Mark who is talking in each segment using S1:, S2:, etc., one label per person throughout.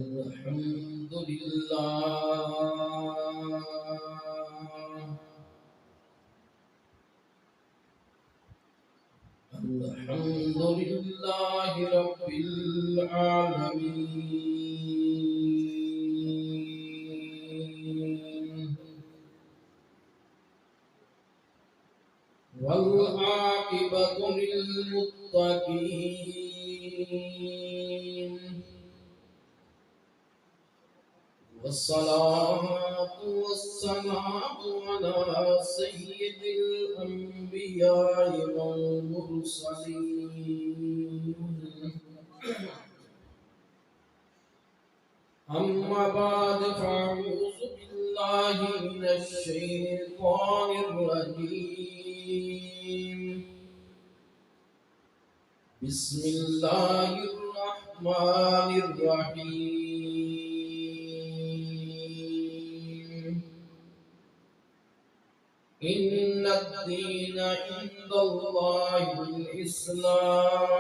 S1: الحمد لله الحمد لله رب العالمين والعاقبة للمتقين والصلاة والسلام على سيد الأنبياء والمرسلين أما بعد فأعوذ بالله من الشيطان الرجيم بسم الله الرحمن الرحيم إن الدين عند الله الإسلام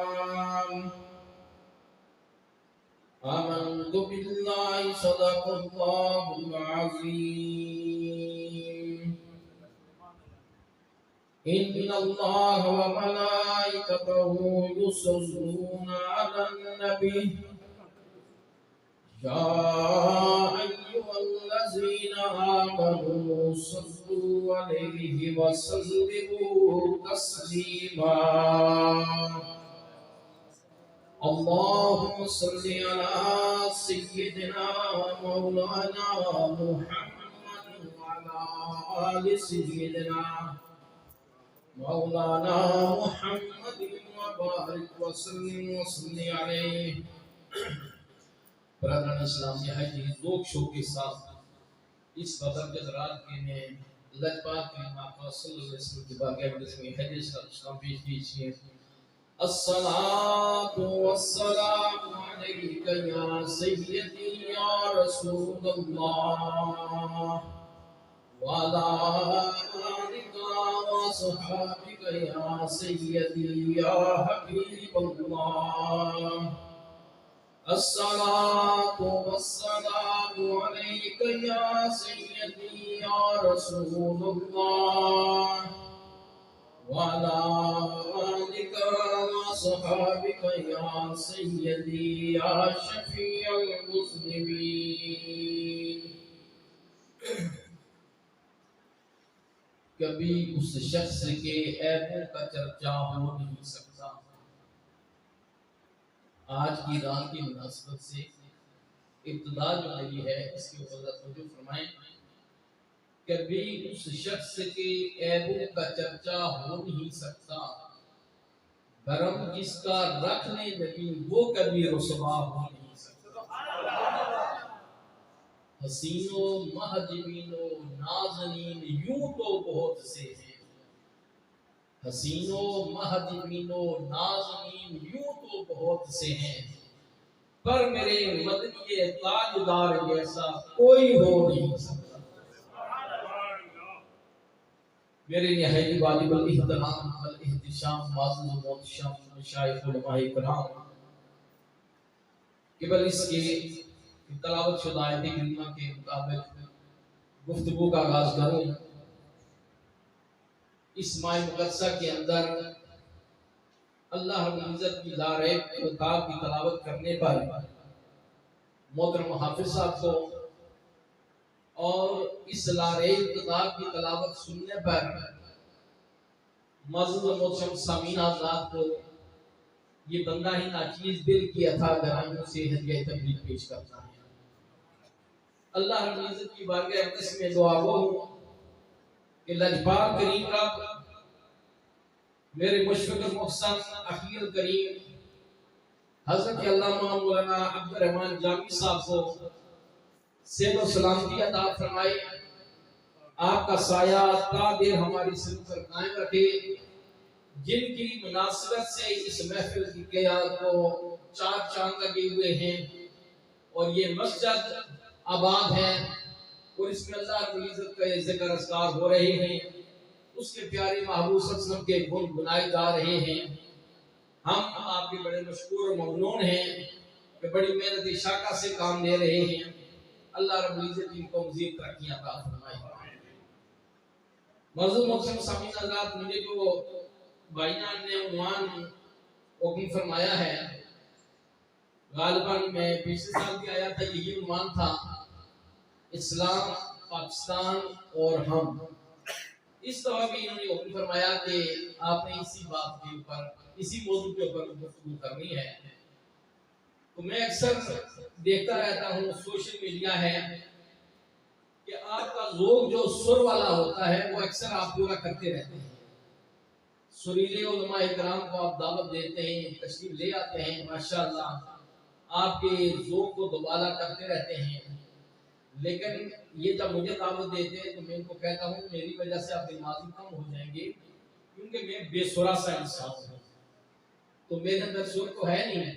S1: آمنت بالله صدق الله العظيم إن الله وملائكته يصلون على النبي يا أيها الذين آمنوا صلوا عليه وسلموا تسليما اللهم صل على سيدنا مولانا محمد وعلى آل سيدنا مولانا محمد وبارك وسلم عليه. برادران اسلام نہایت ذوق شوق کے ساتھ اس بدر کے دوران کے میں لجپال کے آقا صلی اللہ علیہ وسلم کی بارگاہ میں حدیث کا اسلام پیش کیجیے. الصلاة والسلام عليك يا سيدي يا رسول الله وعلى آلك وصحابك يا سيدي يا حبيب الله. الصلاة والسلام عليك يا سيدي يا رسول الله وعلى آلك وصحابك يا سيدي يا شفيع المذنبين. کبھی اس شخص کے عیبوں کا چرچا ہو نہیں سکتا. آج کی رات کی مناسبت سے ابتدا جو میری ہے اس کے اوپر توجہ فرمائیں. کبھی اس شخص کے عیبوں کا چرچا ہو نہیں سکتا، برم جس کا رکھنے لگی وہ کبھی رسوا ہو نہیں سکتا. حسینوں محجبینوں نازنین یوں تو بہت سے ہیں، حسینوں محجبینوں نازنین یوں تو بہت سے ہیں، پر میرے مدنی تاجدار جیسا کوئی ہو نہیں سکتا. میرے نہایت واجب الاحترام والاحتشام معزز و محتشم مشائخ علماء کرام قبل اس کے تلاوت شدہ آیت کریمہ کے مطابق گفتگو کا آغاز کروں. اس ماہ مقدسہ کے اندر اللہ رب العزت کی لاریب کتاب کی تلاوت کرنے پر محترم حافظ صاحب کو اور اس لاریب کتاب کی تلاوت سننے پر معزز و محتشم سامعین حضرات کو یہ بندہ ہی ناچیز دل کی عطا گرانیوں سے ہدیہ تبریک پیش کرتا ہے. اللہ رب العزت کی بارگاہ اقدس میں دعا گو کہ لجپال کریم رب میرے مشفق محسن اخیر کریم حضرت علامہ مولانا عبد الرحمن جامی صاحب کو صحت و سلامتی عطا فرمائے، آپ کا سایہ تا دیر ہماری سر پر قائم رکھے. جن کی مناسبت سے اس محفل کی قیادت کو 4 چاند لگے ہوئے ہیں اور یہ مسجد آباد ہے اور اس میں اللہ رب العزت کا ذکر اذکار ہو رہے ہیں، اس کے پیارے محبوب صلی اللہ علیہ وسلم کے گن گنائے جا رہے ہیں. ہم آپ کے بڑے مشکور و ممنون ہیں کہ بڑی محنت شاکہ سے کام لے رہے ہیں، اللہ رب العزت ان کو مزید ترقیاں عطا فرمائے۔ موضوع محترم سامعین حضرات، مجھے جو بھائیان نے عنوان حکم فرمایا ہے، غالباً میں پچھلے سال بھی آیا تھا، یہی عنوان تھا، اسلام، پاکستان اور ہم۔ اس طرح بھی انہوں نے حکم فرمایا کہ آپ نے اسی بات کے اوپر، اسی موضوع کے اوپر گفتگو کرنی ہے۔ تو میں اکثر دیکھتا رہتا ہوں، سوشل میڈیا ہے کہ آپ کا ذوق جو سر والا ہوتا ہے وہ اکثر آپ پورا کرتے رہتے ہیں۔ سریلے علماء اکرام کو آپ دعوت دیتے ہیں، تشریف لے آتے ہیں، ماشاءاللہ آپ کے ذوق کو دوبارہ کرتے رہتے ہیں، لیکن یہ جب مجھے دعوت دیتے ہیں تو میں ان کو کہتا ہوں میری وجہ سے آپ نمازی کم ہو جائیں گے، کیونکہ میں بے سرا سا انسان ہوں، تو میرے اندر سر تو ہے نہیں،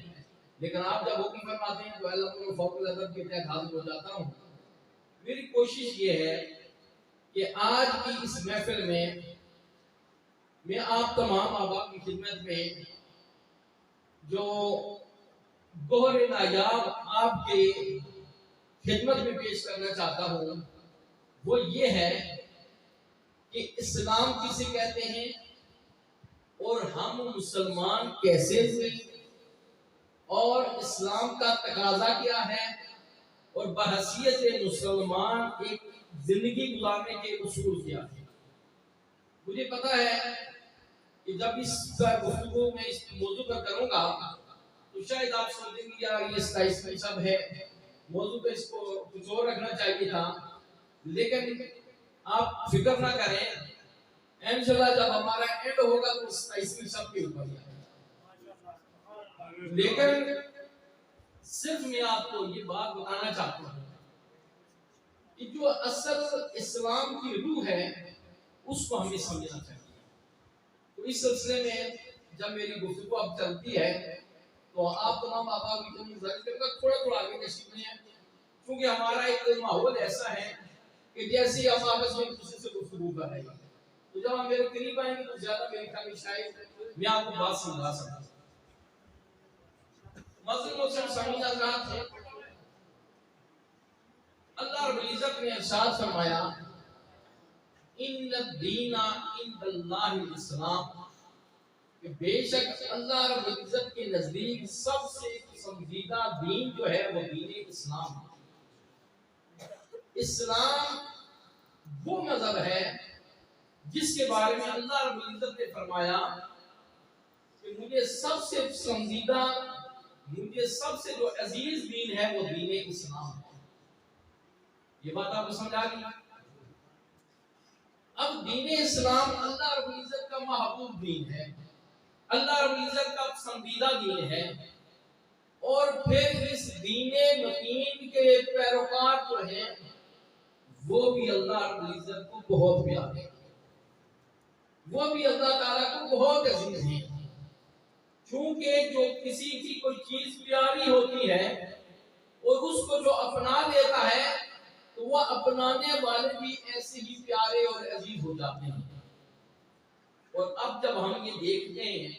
S1: لیکن آپ جب حکم فرماتے ہیں تو اللہ فوق العدد کے تحت حاضر ہو جاتا ہوں۔ میری کوشش یہ ہے کہ آج کی اس محفل میں آپ تمام آبا کی خدمت میں جو گوہر نایاب آپ کے خدمت میں پیش کرنا چاہتا ہوں وہ یہ ہے کہ اسلام کسے کہتے ہیں اور ہم مسلمان کیسے ہوئے اور اسلام کا تقاضا کیا ہے اور بحیثیت مسلمان ایک زندگی گزارنے کے اصول کیا ہے۔ مجھے پتا ہے کہ جب اس گفتگو میں اس موضوع پر کروں گا تو شاید آپ سمجھیں گے یار یہ 27 سب ہے، موضوع پہ اس کو کچھ اور رکھنا چاہیے تھا، لیکن آپ فکر نہ کریں، انشاءاللہ جب ہمارا اینڈ ہوگا تو 27 سب کے اوپر ہے۔ لیکن صرف میں آپ کو یہ بات بتانا چاہتا ہوں کہ جو اصل اسلام کی روح ہے اس کو ہمیں سمجھنا چاہیے۔ تو اس سلسلے میں جب میری گفتگو اب چلتی ہے تو آپ تمام آبا کی جو مزاج کرے گا تھوڑا تھوڑا آگے تشریف لیں، کیونکہ ہمارا ایک ماحول ایسا ہے کہ جیسے ہم آپس میں دوسرے سے گفتگو کر رہے ہیں، تو جب ہم میرے قریب آئیں گے تو زیادہ میرے خیال میں شاید میں آپ کو بات سمجھا سکتا ہوں۔ مسلم مسلم سامعین حضرات، اللہ رب العزت نے ارشاد فرمایا ان الدین عند اللہ الاسلام، کہ بے شک اللہ رب العزت کے نزدیک سب سے پسندیدہ دین جو ہے وہ دین اسلام ہے۔ اسلام وہ مذہب ہے جس کے بارے میں اللہ رب العزت نے فرمایا کہ مجھے سب سے پسندیدہ، مجھے سب سے جو عزیز دین ہے وہ دین اسلام ہے۔ یہ بات آپ کو سمجھ آ گئی؟ اب دین اسلام اللہ رب العزت کا محبوب دین ہے، اللہ رب العزت کا پسندیدہ دین ہے، اور پھر اس دین متین کے پیروکار جو ہیں وہ بھی اللہ رب العزت کو بہت پیارے ہیں، وہ بھی اللہ تعالیٰ کو بہت عزیز ہیں، کیونکہ جو کسی کی کوئی چیز پیاری ہوتی ہے اور اس کو جو اپنا لیتا ہے تو وہ اپنانے والے بھی ایسے ہی پیارے اور عزیز ہو جاتے ہیں۔ اور اب جب ہم یہ دیکھتے ہیں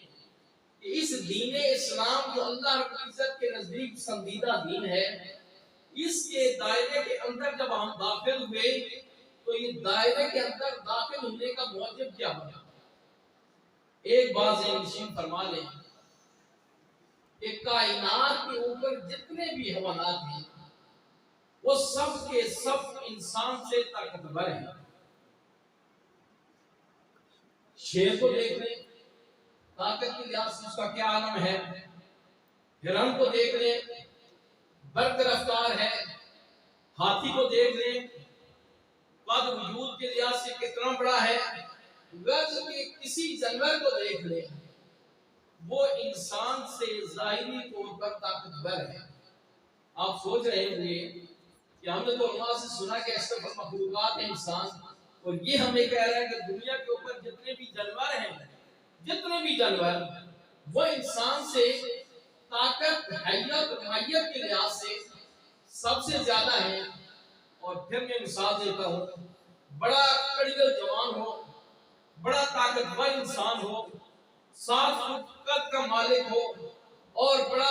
S1: کہ اس دین اسلام جو اللہ رب العزت کے نزدیک پسندیدہ دین ہے، اس کے دائرے کے اندر جب ہم داخل ہوئے تو یہ دائرے کے اندر داخل ہونے کا موجب کیا بنا؟ ایک بات ذہن نشین فرما لیں کہ کائنات کے اوپر جتنے بھی حیوانات ہیں وہ سب کے سب انسان سے طاقتور ہیں۔ شیر کو دیکھ لیں، طاقت کے لحاظ سے اس کا کیا عالم ہے، ہرن کو دیکھ لیں، برق رفتار ہے، ہاتھی کو دیکھ لیں، قد وجود کے لحاظ سے کتنا بڑا ہے، غرض کے کسی جانور کو دیکھ لیں وہ انسان سے ظاہری طور پر طاقتور ہے۔ آپ سوچ رہے ہوں گے کہ ہم نے تو علماء سے سنا کہ اشرف المخلوقات ہے انسان، اور یہ ہمیں کہہ رہا ہے کہ دنیا کے اوپر جتنے بھی جانور ہیں، جتنے بھی جانور وہ انسان سے طاقت، حیت، مائیت کے لحاظ سے سب سے زیادہ ہیں۔ اور پھر میں مثال دیتا ہوں، بڑا کڑیل جوان ہو، بڑا طاقتور انسان ہو، 7 فٹ قد کا مالک ہو اور بڑا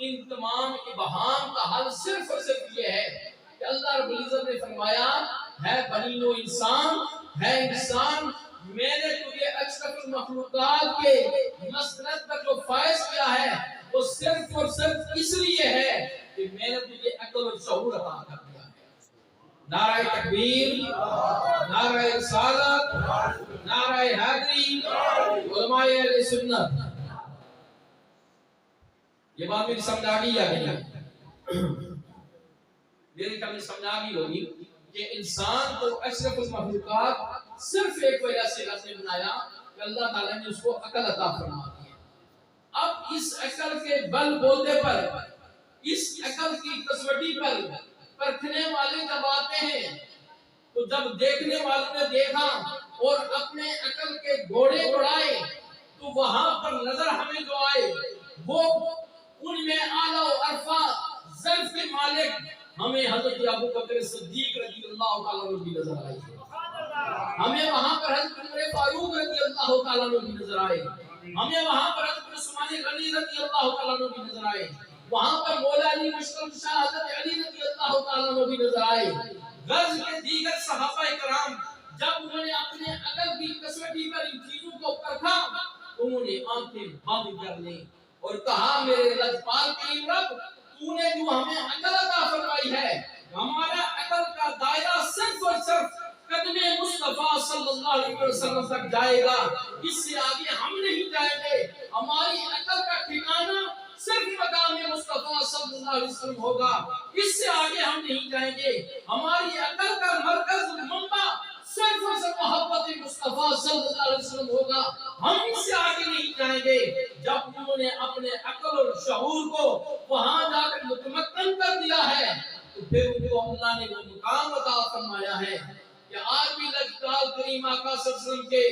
S1: ان تمام ابہام کا حل صرف اور صرف یہ ہے کہ اللہ رب العزت نے فرمایا ہے بنی نو انسان ہے انسان، میں نے تجھے اشرف المخلوقات کے مسند پر جو فائز کیا ہے وہ صرف اور صرف اس لیے ہے کہ میں نے تجھے عقل اور شعور عطا کر دیا ہے۔ نعرہ تکبیر، نعرہ رسالت، نعرہ حیدری، علماء اہل سنت۔ یہ بات میری سمجھ آ گئی یا نہیں؟ میری کمی سمجھ آ گئی ہوگی کہ انسان کو اشرف المخلوقات صرف ایک وجہ سے اللہ نے بنایا کہ اللہ تعالیٰ نے اس کو عقل عطا فرما دی ہے۔ اب اس عقل کے بل بوتے پر، اس عقل کی کسوٹی پر پرکھنے والے جب آتے ہیں تو جب دیکھنے والوں نے دیکھا اور اپنے عقل کے گھوڑے اڑائے تو وہاں پر نظر ہمیں جو آئے وہ ان میں اعلیٰ و عرفہ ظرف کے مالک ہمیں حضرت ابو بکر صدیق رضی اللہ تعالیٰ عنہ بھی نظر آئے، ہمیں وہاں پر حضرت عمر فاروق رضی اللہ تعالیٰ عنہ بھی نظر آئے، ہمیں وہاں پر حضرت عثمان غنی رضی اللہ تعالیٰ عنہ بھی نظر آئے، وہاں پر مولا علی مشکل شاہ حضرت علی رضی اللہ تعالیٰ عنہ بھی نظر آئے۔ غرض کے دیگر صحابہ کرام جب انہوں نے اپنے عقل کی کسوٹی پر ان چیزوں کو پرکھا انہوں نے آنکھیں بند کر لیں اور کہا میرے لجپال کریم رب تو نے جو ہمیں عقل عطا فرمائی ہے ہمارا عقل کا دائرہ صرف اور صرف قدم مصطفیٰ صلی اللہ علیہ وسلم تک جائے گا، اس سے آگے ہم نہیں جائیں گے، ہماری عقل کا ٹھکانہ صرف مقام مصطفیٰ صلی اللہ علیہ وسلم ہوگا، اس سے آگے ہم نہیں جائیں گے، ہماری عقل کا مرکز منبع صرف اور صرف محبت مصطفیٰ صلی اللہ علیہ وسلم ہوگا، ہم اس سے آگے نہیں جائیں گے۔ جب انہوں نے اپنے عقل اور شعور کو وہاں جا کر متمکن کر دیا ہے تو پھر ان کو اللہ نے وہ مقام عطا فرمایا ہے کہ آج بھی لجپال کریم آقا صلی اللہ علیہ وسلم کے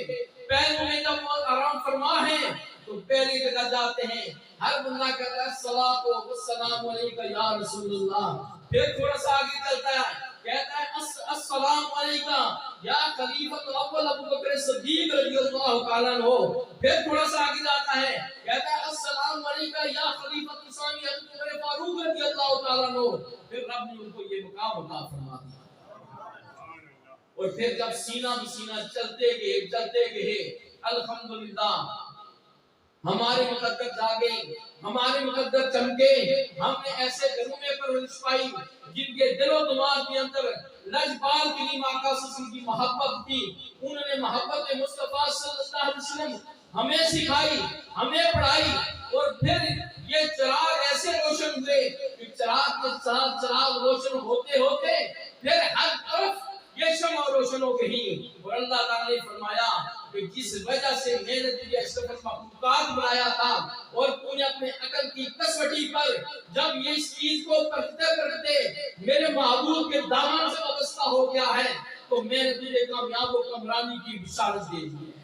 S1: پیروں میں جب وہ آرام فرما ہے تو پہلی جگہ جاتے ہیں، ہر بندہ کہتا ہے الصلاۃ والسلام علیک یا رسول اللہ، پھر تھوڑا سا آگے چلتا ہے کہتا ہے السلام علیکہ یا خلیفۃ الاول ابو بکر صدیق رضی اللہ تعالیٰ عنہ، پھر تھوڑا سا آگے جاتا ہے کہتا ہے السلام علیکہ یا خلیفۃ الثانی حضرت عمر فاروق رضی اللہ تعالیٰ عنہ، پھر رب نے ان کو یہ مقام عطا فرما دیا۔ اور پھر جب سینہ بسینہ چلتے گئے الحمدللہ ہمارے مقدر جاگے، ہمارے مقدر چمکے، ہم نے ایسے گھروں میں پرورش پائی جن کے دل و دماغ کے اندر لجپال کریم آقا صلی اللہ علیہ وسلم کی محبت تھی، انہوں نے محبت مصطفیٰ صلی اللہ علیہ وسلم ہمیں سکھائی، ہمیں پڑھائی، اور پھر یہ چراغ ایسے روشن ہوئے کہ چراغ کے ساتھ چراغ روشن ہوتے ہوتے پھر ہر طرف یہ شمع روشن ہو گئی، اور اللہ تعالیٰ نے فرمایا کہ جس وجہ سے میں نے تجھے اشرف المخلوقات بنایا تھا اور تو نے اپنے عقل کی کسوٹی پر جب یہ اس چیز کو پرکھتے میرے معبود کے دامن سے وابستہ ہو گیا ہے تو میں نے تجھے کامیاب و کامرانی کی بشارت دے دی ہے۔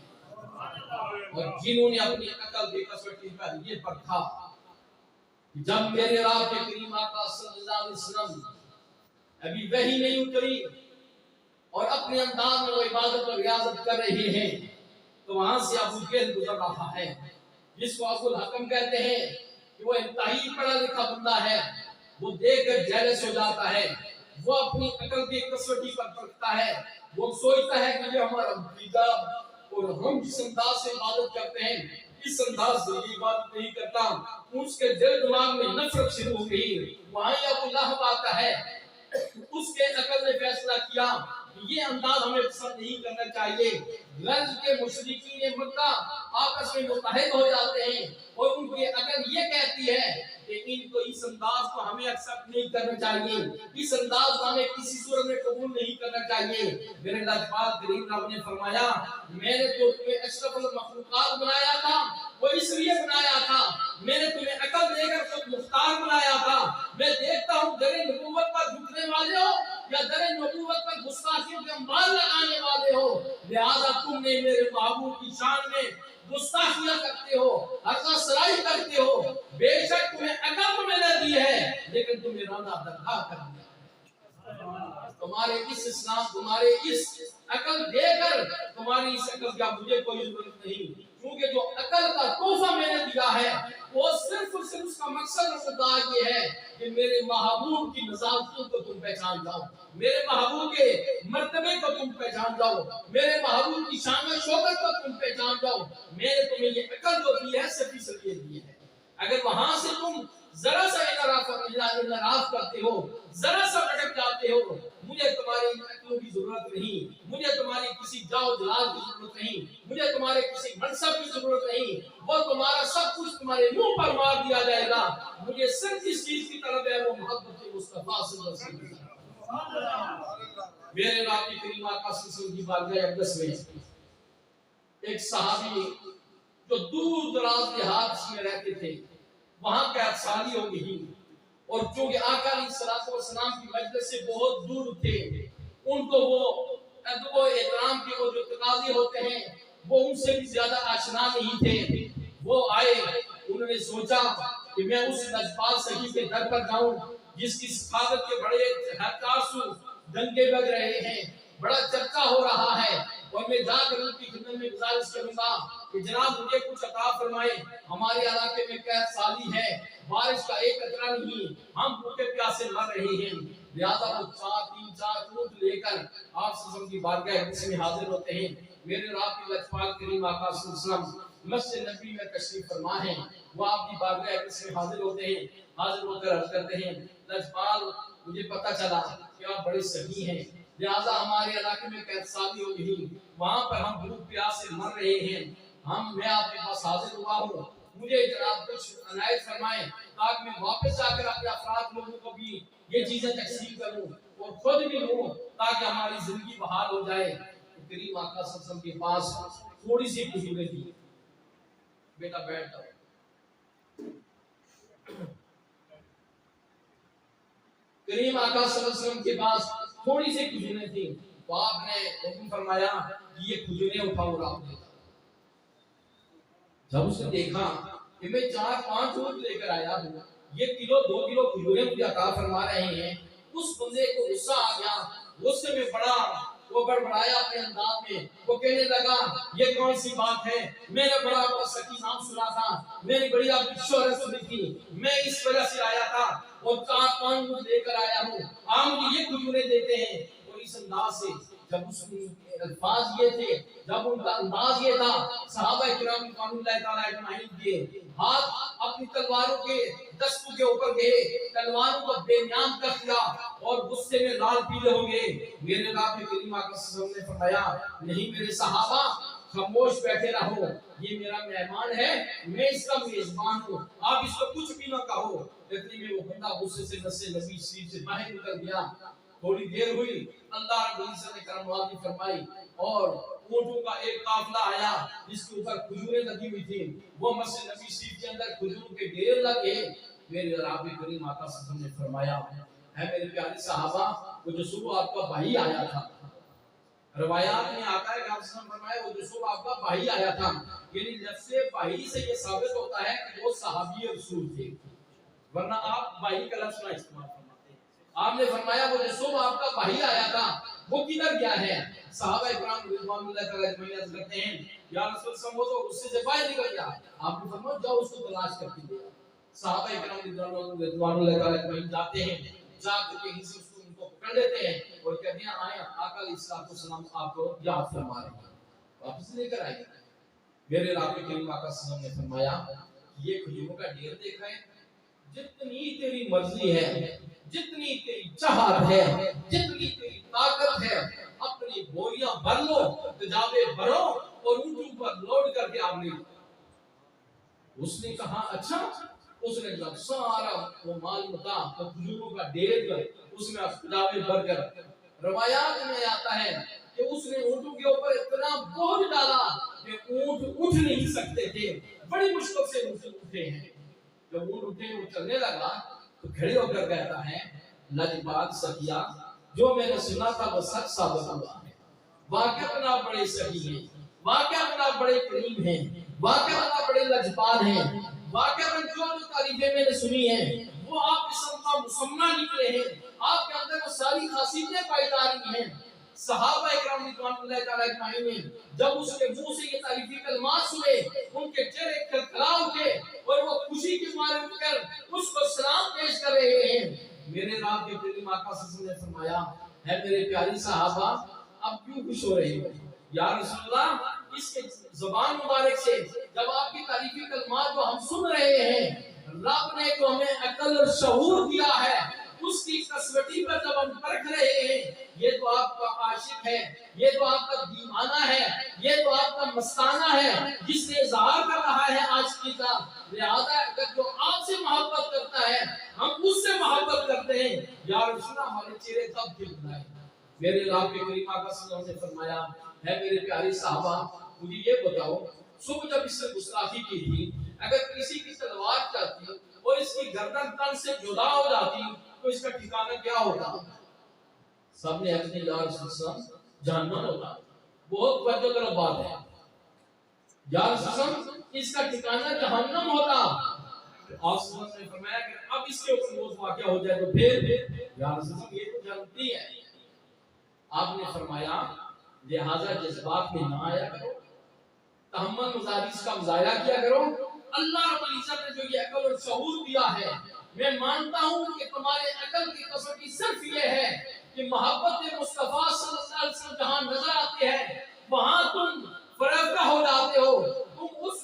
S1: اور جنہوں نے اپنی عقل کی کسوٹی پر یہ پرکھا جب میرے رب کے کریم آقا صلی اللہ علیہ وسلم ابھی وحی نہیں اتری اور اپنے انداز میں وہ عبادت اور ریاضت کر رہے ہیں تو وہاں سے ابو جہل گزر رہا ہے جس کو ابو الحکم کہتے ہیں کہ وہ انتہائی پڑھا لکھا بندہ ہے، وہ دیکھ کر جیلس ہو جاتا ہے، وہ اپنی عقل کی کسوٹی پر پرکھتا ہے، وہ سوچتا ہے کہ یہ ہمارا عقیدہ اور ہم جس انداز سے عبادت کرتے ہیں اس انداز سے یہ عبادت نہیں کرتا، اس کے دل دماغ میں نفرت شروع ہو گئی، وہاں ابو لہب آتا ہے، اس کے عقل نے فیصلہ کیا یہ انداز ہمیں پسند نہیں کرنا چاہیے۔ غرض کے مشرکین مکہ آپس میں متحد ہو جاتے ہیں اور ان کی عقل یہ کہتی ہے کہ ان کو اس انداز کو ہمیں ایکسپٹ نہیں کرنا چاہیے، اس انداز کو ہمیں کسی صورت میں قبول نہیں کرنا چاہیے۔ میرے لجپال کریم رب نے فرمایا میں نے تو تمہیں اشرف المخلوقات بنایا تھا، وہ اس لیے بنایا تھا، میں نے تمہیں عقل دے کر خود مختار بنایا تھا، میں دیکھتا ہوں در نبوت پر جھکنے والے ہو یا در نبوت پر گستاخیوں کے انبار لگانے والے ہو، لہذا تم نے میرے محبوب کی شان میں گستاخیاں کرتے ہو، حرکہ سرائی کرتے ہو، بے شک تمہیں عقل تو میں نے دی ہے لیکن تمہیں رانا درگاہ کر دیا، تمہارے اس اسلام تمہارے اس عقل دے کر تمہاری اس عقل کا مجھے کوئی ضرورت نہیں، کیونکہ جو عقل کا تحفہ میں نے دیا ہے وہ صرف اور صرف اس کا مقصد اور مدعا یہ ہے کہ میرے محبوب کی نزاکتوں کو تم پہچان جاؤ، میرے محبوب کے مرتبے کو تم پہچان جاؤ، میرے محبوب کی شان و شوکت کو تم پہچان جاؤ۔ میں نے تمہیں یہ عقل جو دی ہے صرف اس لیے دی ہے۔ اگر وہاں سے تم ذرا سا انحراف کرتے ہو، ذرا سا بھٹک جاتے ہو، مجھے تمہاری عقلوں کی ضرورت نہیں، مجھے تمہاری کسی جاؤ جلال کی ضرورت نہیں، مجھے تمہارے کسی منصب کی ضرورت نہیں، وہ تمہارا سب کچھ تمہارے منہ پر مار دیا جائے گا۔ مجھے صرف اس چیز کی طلب ہے، وہ محبت مصطفیٰ صلی اللہ علیہ وسلم۔ میرے نبی کریم آقا صلی اللہ علیہ وسلم کی بارگاہ اقدس میں ایک صحابی جو دور دراز دیہات میں رہتے تھے، وہاں قحط سالی ہو گئی، اور چونکہ آقا علیہ الصلوۃ والسلام کی مجلس سے بہت دور تھے، ان کو وہ ادب و احترام کے وہ جو تقاضے ہوتے ہیں وہ ان سے بھی زیادہ آشنا نہیں تھے۔ وہ آئے، انہوں نے سوچا کہ میں اس لجپال سخی کے در پر جاؤں جس کی سخاوت کے بڑے ہرکاسو دنگے بج رہے ہیں، بڑا چرچا ہو رہا ہے، اور میں جا کر ان کی خدمت میں گزارش کروں گا کہ جناب مجھے کچھ عطا فرمائیں، ہمارے علاقے میں قحط سالی ہے، بارش کا ایک قطرہ نہیں، ہم بھوکے پیاسے مر رہے ہیں۔ لہذا وہ تین چار اونٹ لے کر آپ صلی اللہ علیہ وسلم کی بارگاہ اقدس میں حاضر ہوتے ہیں۔ میرے رات کی لجپال کریم آقا صلی اللہ علیہ وسلم مسجد نبی میں تشریف فرما ہے، وہ آپ کی بارگاہ اقدس میں حاضر ہوتے ہیں، حاضر ہو کر عرض کرتے ہیں لجپال مجھے پتہ چلا کہ آپ بڑے سخی ہیں، لہذا ہمارے علاقے میں قحط سالی ہو گئی، وہاں پر ہم بھوک پیاس سے مر رہے ہیں، میں آپ کے پاس حاضر ہوا ہوں، مجھے جناب کچھ عنایت فرمائیں تاکہ میں واپس جا کر اپنے افراد لوگوں کو بھی یہ چیزیں تقسیم کروں اور خود بھی لوں تاکہ ہماری زندگی بحال ہو جائے۔ کریم آقا صلی اللہ علیہ وسلم کے پاس تھوڑی سی کھجوریں تھی، بیٹا بیٹھ جاؤ۔ کریم آقا صلی اللہ علیہ وسلم کے پاس تھوڑی سی کھجوریں تھیں، تو آپ نے حکم فرمایا کہ یہ کھجوریں اٹھاؤ اور آپ لے جاؤ۔ جب اس نے دیکھا کہ میں 4-5 اونٹ لے کر آیا ہوں، یہ کلو 2 کلو کھجوریں مجھے عطا فرما رہے ہیں، اس بندے کو غصہ آ گیا، غصے میں وہ بڑبڑایا اپنے انداز میں، وہ کہنے لگا یہ کون سی بات ہے، میں نے بڑا آپ کا سکی نام سنا تھا، میں نے بڑی آپ کی شہرت سنی تھی، میں اس وجہ سے آیا تھا اور 4-5 اونٹ لے کر آیا ہوں، آپ مجھے یہ کھجوریں دیتے ہیں۔ اور اس انداز سے جب اس کے الفاظ یہ تھے، جب ان کا انداز یہ تھا، صحابہ کرام رضوان اللہ تعالیٰ اجمعین کے ہاتھ اپنی تلواروں کے دستوں کے اوپر گئے، تلواروں کو بے نیام کر دیا اور غصے میں لال پیلے ہو گئے۔ میرے نبی کریم آقا صلی اللہ علیہ وسلم نے فرمایا نہیں میرے صحابہ خاموش بیٹھے رہو، یہ میرا مہمان ہے، میں اس کا میزبان ہوں، آپ اس کو کچھ بھی نہ کہو۔ اتنی میں وہ بندہ غصے سے مسجد نبی شریف سے باہر نکل گیا۔ تھوڑی دیر ہوئی، اللہ رب العزت نے کرم نوازی فرمائی اور اونٹوں کا ایک قافلہ آیا جس کے اوپر کھجوریں لگی ہوئی تھی، وہ مسجد نبی شریف کے اندر کھجوروں کے ڈھیر لگے۔ میرے رب کریم آقا صلی اللہ علیہ وسلم نے فرمایا ہے میرے پیارے صحابہ وہ جو صبح آپ کا بھائی آیا تھا، روایات میں آتا ہے کہ آپ نے فرمایا وہ جو صبح آپ کا بھائی آیا تھا، یعنی لفظ بھائی سے یہ ثابت ہوتا ہے کہ وہ صحابی رسول تھے، ورنہ آپ بھائی کا لفظ نہ استعمال فرماتے۔ آپ نے فرمایا وہ جو صبح آپ کا بھائی آیا تھا وہ کدھر گیا ہے؟ صحابہ کرام رضوان اللہ تعالیٰ اجمعین عرض کرتے ہیں یا رسول اللہ وہ تو غصے سے باہر نکل گیا، آپ نے فرمایا جاؤ اس کو تلاش کر کے دو۔ صحابہ کرام رضوان اللہ تعالیٰ اجمعین جاتے ہیں، جا کر کے کسی ان کو پکڑ لیتے ہیں اور کہتے ہیں آئے آقا علیہ السلام آپ کو یاد فرما رہے ہیں، واپس لے کر آئے۔ میرے رب کریم آقا صلی اللہ علیہ وسلم نے فرمایا یہ کھجوروں کا ڈھیر دیکھا ہے، جتنی تیری مرضی ہے، جتنی تیری چاہت ہے، جتنی تیری طاقت ہے، اپنی بوریاں بھر لو، تجابے بھرو اور اونٹوں پر لوڈ کر کے آپ لے لو۔ اس نے کہا اچھا، اس نے جب سارا وہ مال متا تو کھجوروں کا ڈھیر اس میں تجابے بھر کر، روایات میں آتا ہے کہ اس نے اونٹوں کے اوپر اتنا بوجھ ڈالا کہ اونٹ اٹھ نہیں سکتے تھے، بڑی مشکل سے اٹھے ہیں۔ جب اونٹ اٹھے وہ چلنے لگا تو کھڑے ہو کر کہتا ہے لجپال سخیا جو میں نے سنا تھا وہ سچ ثابت ہوا ہے، واقعہ آپ بڑے سخی ہیں، واقعہ آپ بڑے کریم ہیں، واقعہ آپ بڑے لجپال ہیں، واقعہ جو تعریفیں میں نے سنی ہیں وہ آپ قسم کا مسمہ نکلے ہیں، آپ کے اندر وہ ساری خاصیتیں پائی جا رہی ہیں۔ صحابہ اکرام رضوان اللہ تعالی اجمعین نے جب اس کے منہ سے یہ تعریفی کلمات سنے ان کے چہرے کھلکھلا اٹھے اور وہ خوشی کے مارے اٹھ کر اس کو سلام پیش کر رہے ہیں. میرے رات کے کریم آقا صلی اللہ علیہ وسلم نے فرمایا ہے میرے پیاری صحابہ اب کیوں خوش ہو رہے ہو یا رسول اللہ اس کے زبان مبارک سے جب آپ کی تعریفی کلمات جو ہم سن رہے ہیں رب نے تو ہمیں عقل اور شعور دیا ہے اس کی کسوٹی پر جب ہم پرکھ رہے ہیں یہ تو آپ کا عاشق ہے یہ تو آپ کا دیوانہ ہے یہ تو آپ کا مستانہ ہے جس نے اظہار کر رہا ہے عاشقی کا لہذا اگر جو آپ سے محبت کرتا ہے ہم اس سے محبت کرتے ہیں یا رسول اللہ ہمارے چہرے تب کھل رہے ہیں. میرے رب کے کریم آقا صلی اللہ علیہ وسلم نے فرمایا ہے میرے پیارے صحابہ مجھے یہ بتاؤ صبح جب اس سے گستاخی کی تھی اگر کسی کی تلوار چلتی اور اس کی گردن تن سے جدا ہو جاتی تو اس کا ٹھکانہ کیا ہوتا؟ سب نے اپنے یا رسول اللہ جہنم ہوتا. بہت وجہ طرف بات ہے یا رسول اللہ اس کا ٹھکانہ جہنم ہوتا. آپ صلی اللہ علیہ وسلم نے فرمایا کہ اب اس کے اوپر موت واقع ہو جائے تو پھر یا رسول اللہ یہ تو جانتی ہے. آپ نے فرمایا لہذا جذبات میں نہ آیا کرو تحمل مزاجی کا مظاہرہ کیا کرو. اللہ رب العزت نے جو یہ عقل اور شعور دیا ہے میں مانتا ہوں کہ تمہارے عقل کی کسوٹی صرف یہ ہے کہ محبت مصطفیٰ صلی اللہ علیہ وسلم جہاں نظر آتے ہیں وہاں تم فرقہ ہو جاتے ہو تم اس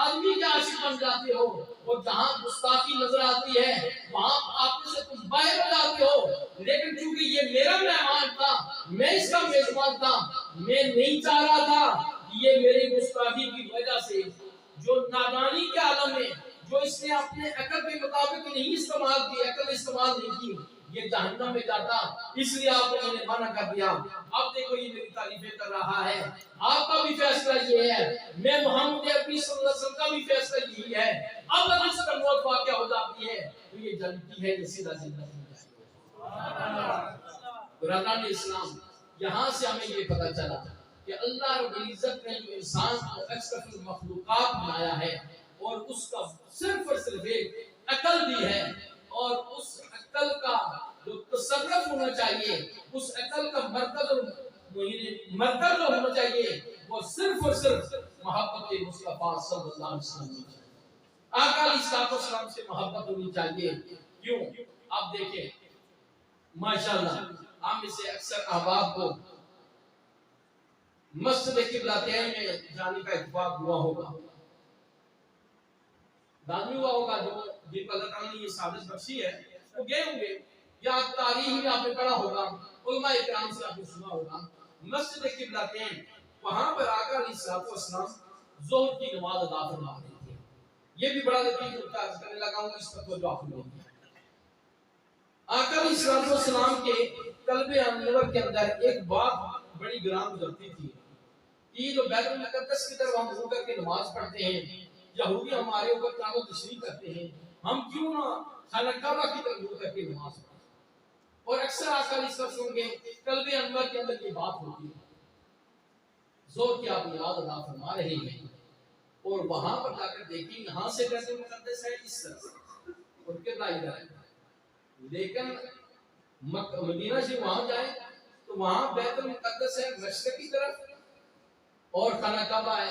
S1: آدمی کے عاشق بن جاتے ہو اور جہاں گستاخی نظر آتی ہے وہاں آپ سے تم باہر ہو جاتے ہو. لیکن چونکہ یہ میرا مہمان تھا میں اس کا میزبان تھا میں نہیں چاہ رہا تھا یہ میری گستاخی کی وجہ سے جو نادانی کے عالم میں جو اس نے اپنے عقل کے مطابق نہیں استعمال کی عقل استعمال نہیں کی یہ جہنم میں جاتا اس لیے آپ نے انہیں منع کر دیا. اب دیکھو یہ میری تعریفیں کر رہا ہے آپ کا بھی فیصلہ یہ ہے میں محمد عربی صلی اللہ علیہ وسلم کا بھی فیصلہ یہی ہے. اب اگر اس پر موت واقع ہو جاتی ہے تو یہ جنتی ہے یہ سیدھا زندہ برادران اسلام. یہاں سے ہمیں یہ پتہ چلا کہ اللہ رب العزت نے جو انسان کو اشرف المخلوقات بنایا ہے اور اس کا صرف اور صرف ایک عقل دی ہے اور اس عقل کا جو تصرف ہونا چاہیے اس عقل کا مرکز ہونا چاہیے وہ صرف اور صرف محبت مصطفیٰ صلی اللہ علیہ وسلم آقا علیہ السلام سے محبت ہونی چاہیے. کیوں آپ دیکھیں ماشاءاللہ ہم اسے اکثر احباب کو مسجد قبلتین میں جانے کا اتفاق ہوا ہوگا لازمی ہوا ہوگا جو جن کو اللہ تعالیٰ نے یہ سعادت بخشی ہے وہ گئے ہوں گے یا تاریخ میں آپ نے پڑھا ہوگا علماء اکرام سے آپ نے سنا ہوگا مسجد قبلتین وہاں پر آقا علیہ السلام ظہر کی نماز ادا فرما رہے تھے. یہ بھی بڑا لطیف نکتہ عرض کرنے لگا ہوں اس پر توجہ آپ نے آقا علیہ السلام کے قلب انور کے اندر ایک بات بڑی گران گزرتی تھی کہ جو بیت المقدس کی طرف ہم رو کر کے نماز پڑھتے ہیں یہودی ہمارے اوپر تعاون تشریح کرتے ہیں ہم کیوں نہ خانہ کعبہ کی طرف رو کر کے نماز پڑھیں. اور اکثر آقا علیہ السلام کے قلب انور کے اندر یہ بات ہوتی ہے زور کی آپ نماز ادا فرما رہے ہیں اور وہاں پر جا کر دیکھیں یہاں سے بیت المقدس ہے اس طرف سے اور قبلہ ادھر ہے لیکن مدینہ سے وہاں جائیں تو وہاں بیت المقدس ہے مشرق کی طرف اور خانہ کعبہ ہے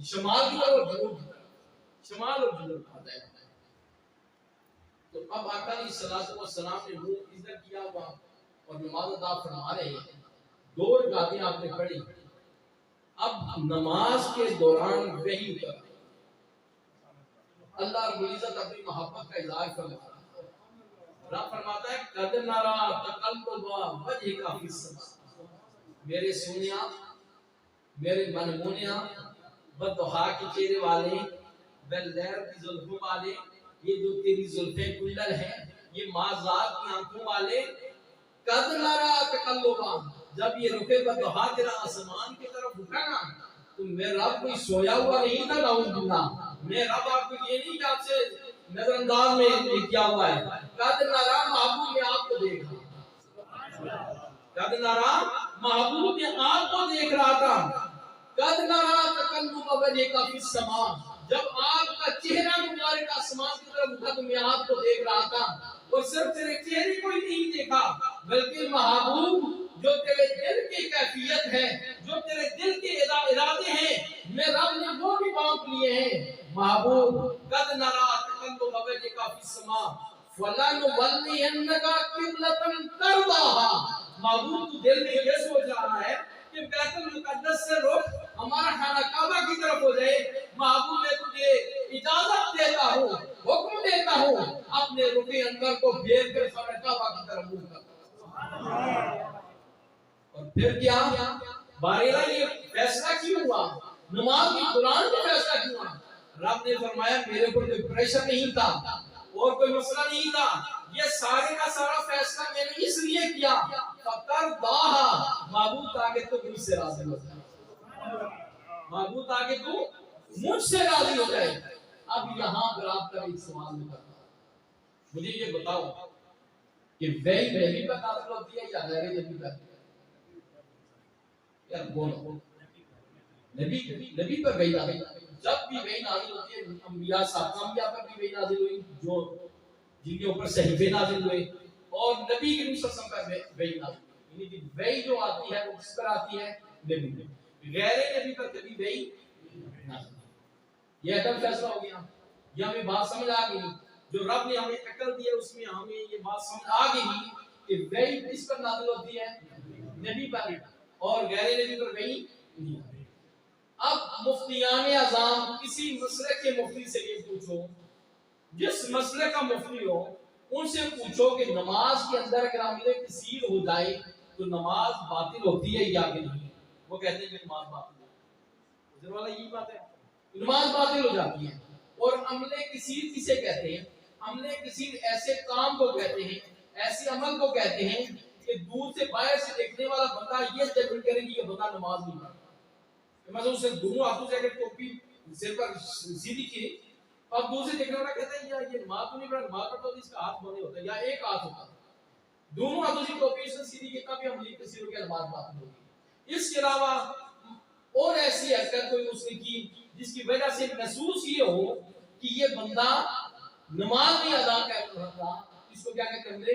S1: شمال کی طرف جنوب کی طرف شمال اور جنوب آتا ہے. تو اب آقا علیہ السلام نے منہ ادھر کیا ہوا اور نماز ادا فرما رہے ہیں 2 رکعتیں آپ نے پڑھی. اب نماز کے دوران وحی اترا اللہ رب العزت اپنی محبت کا اظہار فرماتا ہے. رب فرماتا ہے قد نرا تقلب وجهك في السماء میرے سونیا میرے منمونیا بدحا کے چہرے والے بلیر کی زلفوں والے یہ جو تیری زلفیں کلر ہیں یہ مازاد کی آنکھوں والے قد نرا تقلبا جب یہ رکے بدحا تیرا آسمان کی طرف اٹھا نا تو میں رب کوئی سویا ہوا نہیں تھا نعوذ باللہ میں رب آپ کو یہ نہیں کہ آپ سے نظر انداز میں کیا ہوا ہے قد نرا محبوب نے آپ کو دیکھا قد نرا محبوب نے آپ کو دیکھ رہا تھا قد نرا تقلب وجهك في السماء جب آپ کا چہرہ مبارک آسمان کی طرف اٹھا تو میں آپ کو دیکھ رہا تھا اور صرف تیرے چہرے کو ہی نہیں دیکھا بلکہ محبوب جو تیرے دل کی کیفیت ہے، جو تیرے دل کے ارادے ہیں، میں رب نے وہ بھی بانٹ لیے ہیں۔ محبوب قد نرا تقلب وجهك في السماء فلنولينك قبلة ترضاها۔ محبوب تو دل میں یہ سوچ رہا ہے کہ بیت المقدس سے رخ ہمارا خانہ کعبہ کی طرف ہو جائے۔ محبوب میں تجھے اجازت دیتا ہوں، حکم دیتا ہوں، اپنے رخ انور کو پھیر کر خانہ کعبہ کی طرف منہ کر۔ اور پھر کیا بارے یہ فیصلہ کیوں ہوا؟ نماز کی قرآن کا فیصلہ کیوں ہوا؟ رب نے فرمایا میرے کو کوئی پریشر نہیں تھا اور کوئی مسئلہ نہیں تھا، یہ سارے کا سارا فیصلہ میں نے اس لیے کیا فقر داہا، معبود تاکہ تو مجھ سے راضی ہو جائے، معبود تاکہ تو مجھ سے راضی ہو جائے۔ اب یہاں پر آپ کا ایک سوال میں کرتا ہوں، مجھے یہ بتاؤ کہ وہی نبی پر نازل ہوتی ہے یا غیر نبی پر؟ یار بولو، نبی پر وحی نازل ہوتی ہے۔ جب بھی وحی نازل ہوتی ہے انبیاء صاحب انبیاء پر بھی وحی نازل ہوئی جو جن کے اوپر صحیفے نازل ہوئے، اور نبی کے وسلم پر وحی نازل ہوئی، یعنی کہ وحی جو آتی ہے وہ کس پر آتی ہے؟ نبی پر۔ غیر نبی پر کبھی وحی نازل نہیں۔ یہ عدم فیصلہ ہو گیا، یہ ہمیں بات سمجھ آ گئی، جو رب نے ہمیں عقل دی ہے اس میں ہمیں یہ بات سمجھ آ گئی کہ وحی کس پر نازل ہوتی ہے؟ نبی پر، اور غیر نبی پر وحی نہیں آتی۔ اب مفتیان اعظام کسی مسئلے کے مفتی سے یہ پوچھو، جس مسئلے کا مفتی ہو ان سے پوچھو کہ نماز کے اندر اگر عمل کثیر ہو جائے تو نماز باطل ہوتی ہے یا نہیں؟ وہ کہتے ہیں کہ نماز باطل ہے، حضور والا یہی بات ہے، نماز باطل ہو جاتی ہے۔ اور عمل کثیر کسے کہتے ہیں؟ عمل کثیر ایسے کام کو کہتے ہیں، ایسے عمل کو کہتے ہیں کہ دور سے باہر سے دیکھنے والا بندہ یہ جج کرے کہ یہ بندہ نماز نہیں پڑھتا۔ مثلا اسے دونوں ہاتھوں سے اگر ٹوپی سر پر سیدھی کی اور دوسرے دیکھنے والا کہتا ہے یہ نماز تو نہیں پڑھتا، نماز پڑھتا تو اس کا ہاتھ بندے ہوتا ہے یا ایک ہاتھ ہوتا ہے، دونوں ہاتھوں سے ٹوپی سے سیدھی کی تب بھی عملی کثیر ہو کے نماز باطل ہوگی۔ اس کے علاوہ اور ایسی حرکت کوئی اس نے کی جس کی وجہ سے محسوس یہ ہو کہ یہ بندہ نماز نہیں ادا کر رہا، اس کو کیا کہتے ہیں؟ عمل